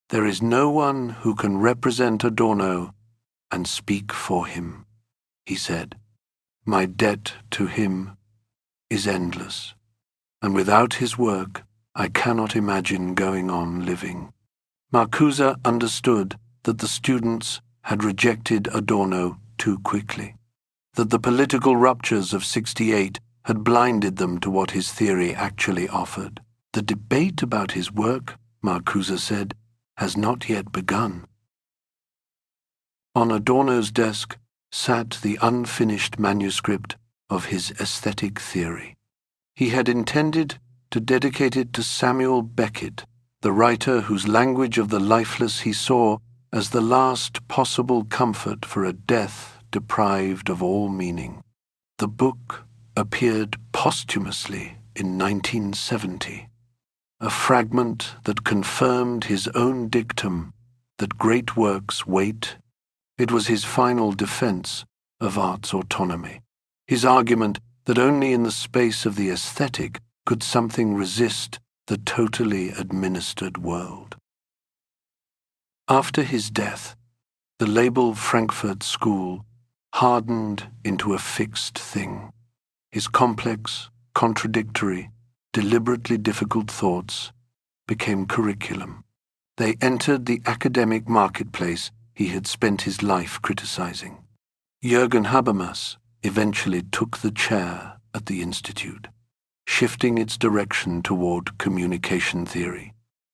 There is no one who can represent Adorno and speak for him, he said. My debt to him is endless, and without his work, I cannot imagine going on living. Marcuse understood that the students had rejected Adorno too quickly, that the political ruptures of '68 had blinded them to what his theory actually offered. The debate about his work, Marcuse said, has not yet begun. On Adorno's desk sat the unfinished manuscript of his aesthetic theory. He had intended to dedicate it to Samuel Beckett, the writer whose language of the lifeless he saw as the last possible comfort for a death deprived of all meaning. The book appeared posthumously in 1970, a fragment that confirmed his own dictum that great works wait. It was his final defense of art's autonomy, his argument that only in the space of the aesthetic could something resist the totally administered world. After his death, the label Frankfurt School hardened into a fixed thing. His complex, contradictory, deliberately difficult thoughts became curriculum. They entered the academic marketplace he had spent his life criticizing. Jürgen Habermas eventually took the chair at the Institute, shifting its direction toward communication theory,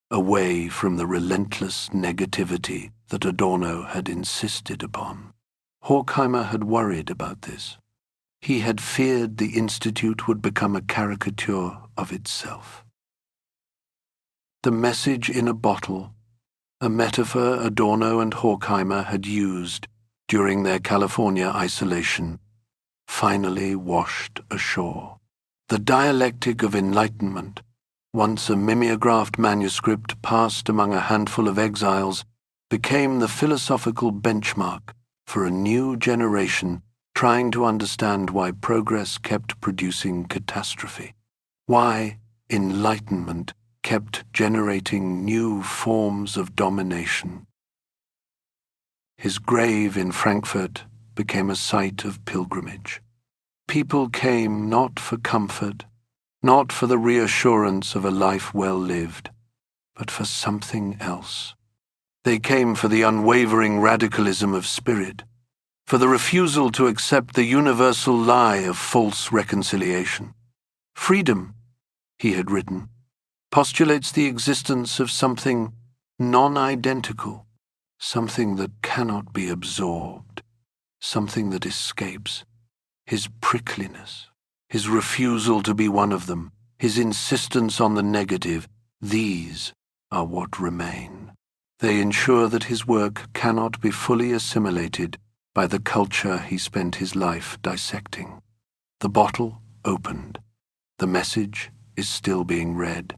away from the relentless negativity that Adorno had insisted upon. Horkheimer had worried about this. He had feared the Institute would become a caricature of itself. The message in a bottle, a metaphor Adorno and Horkheimer had used during their California isolation, finally washed ashore. The Dialectic of Enlightenment, once a mimeographed manuscript passed among a handful of exiles, became the philosophical benchmark for a new generation trying to understand why progress kept producing catastrophe, why enlightenment kept generating new forms of domination. His grave in Frankfurt became a site of pilgrimage. People came not for comfort, not for the reassurance of a life well lived, but for something else. They came for the unwavering radicalism of spirit, for the refusal to accept the universal lie of false reconciliation. Freedom, he had written, postulates the existence of something non-identical, something that cannot be absorbed, something that escapes. His prickliness, his refusal to be one of them, his insistence on the negative, these are what remain. They ensure that his work cannot be fully assimilated by the culture he spent his life dissecting. The bottle opened. The message is still being read.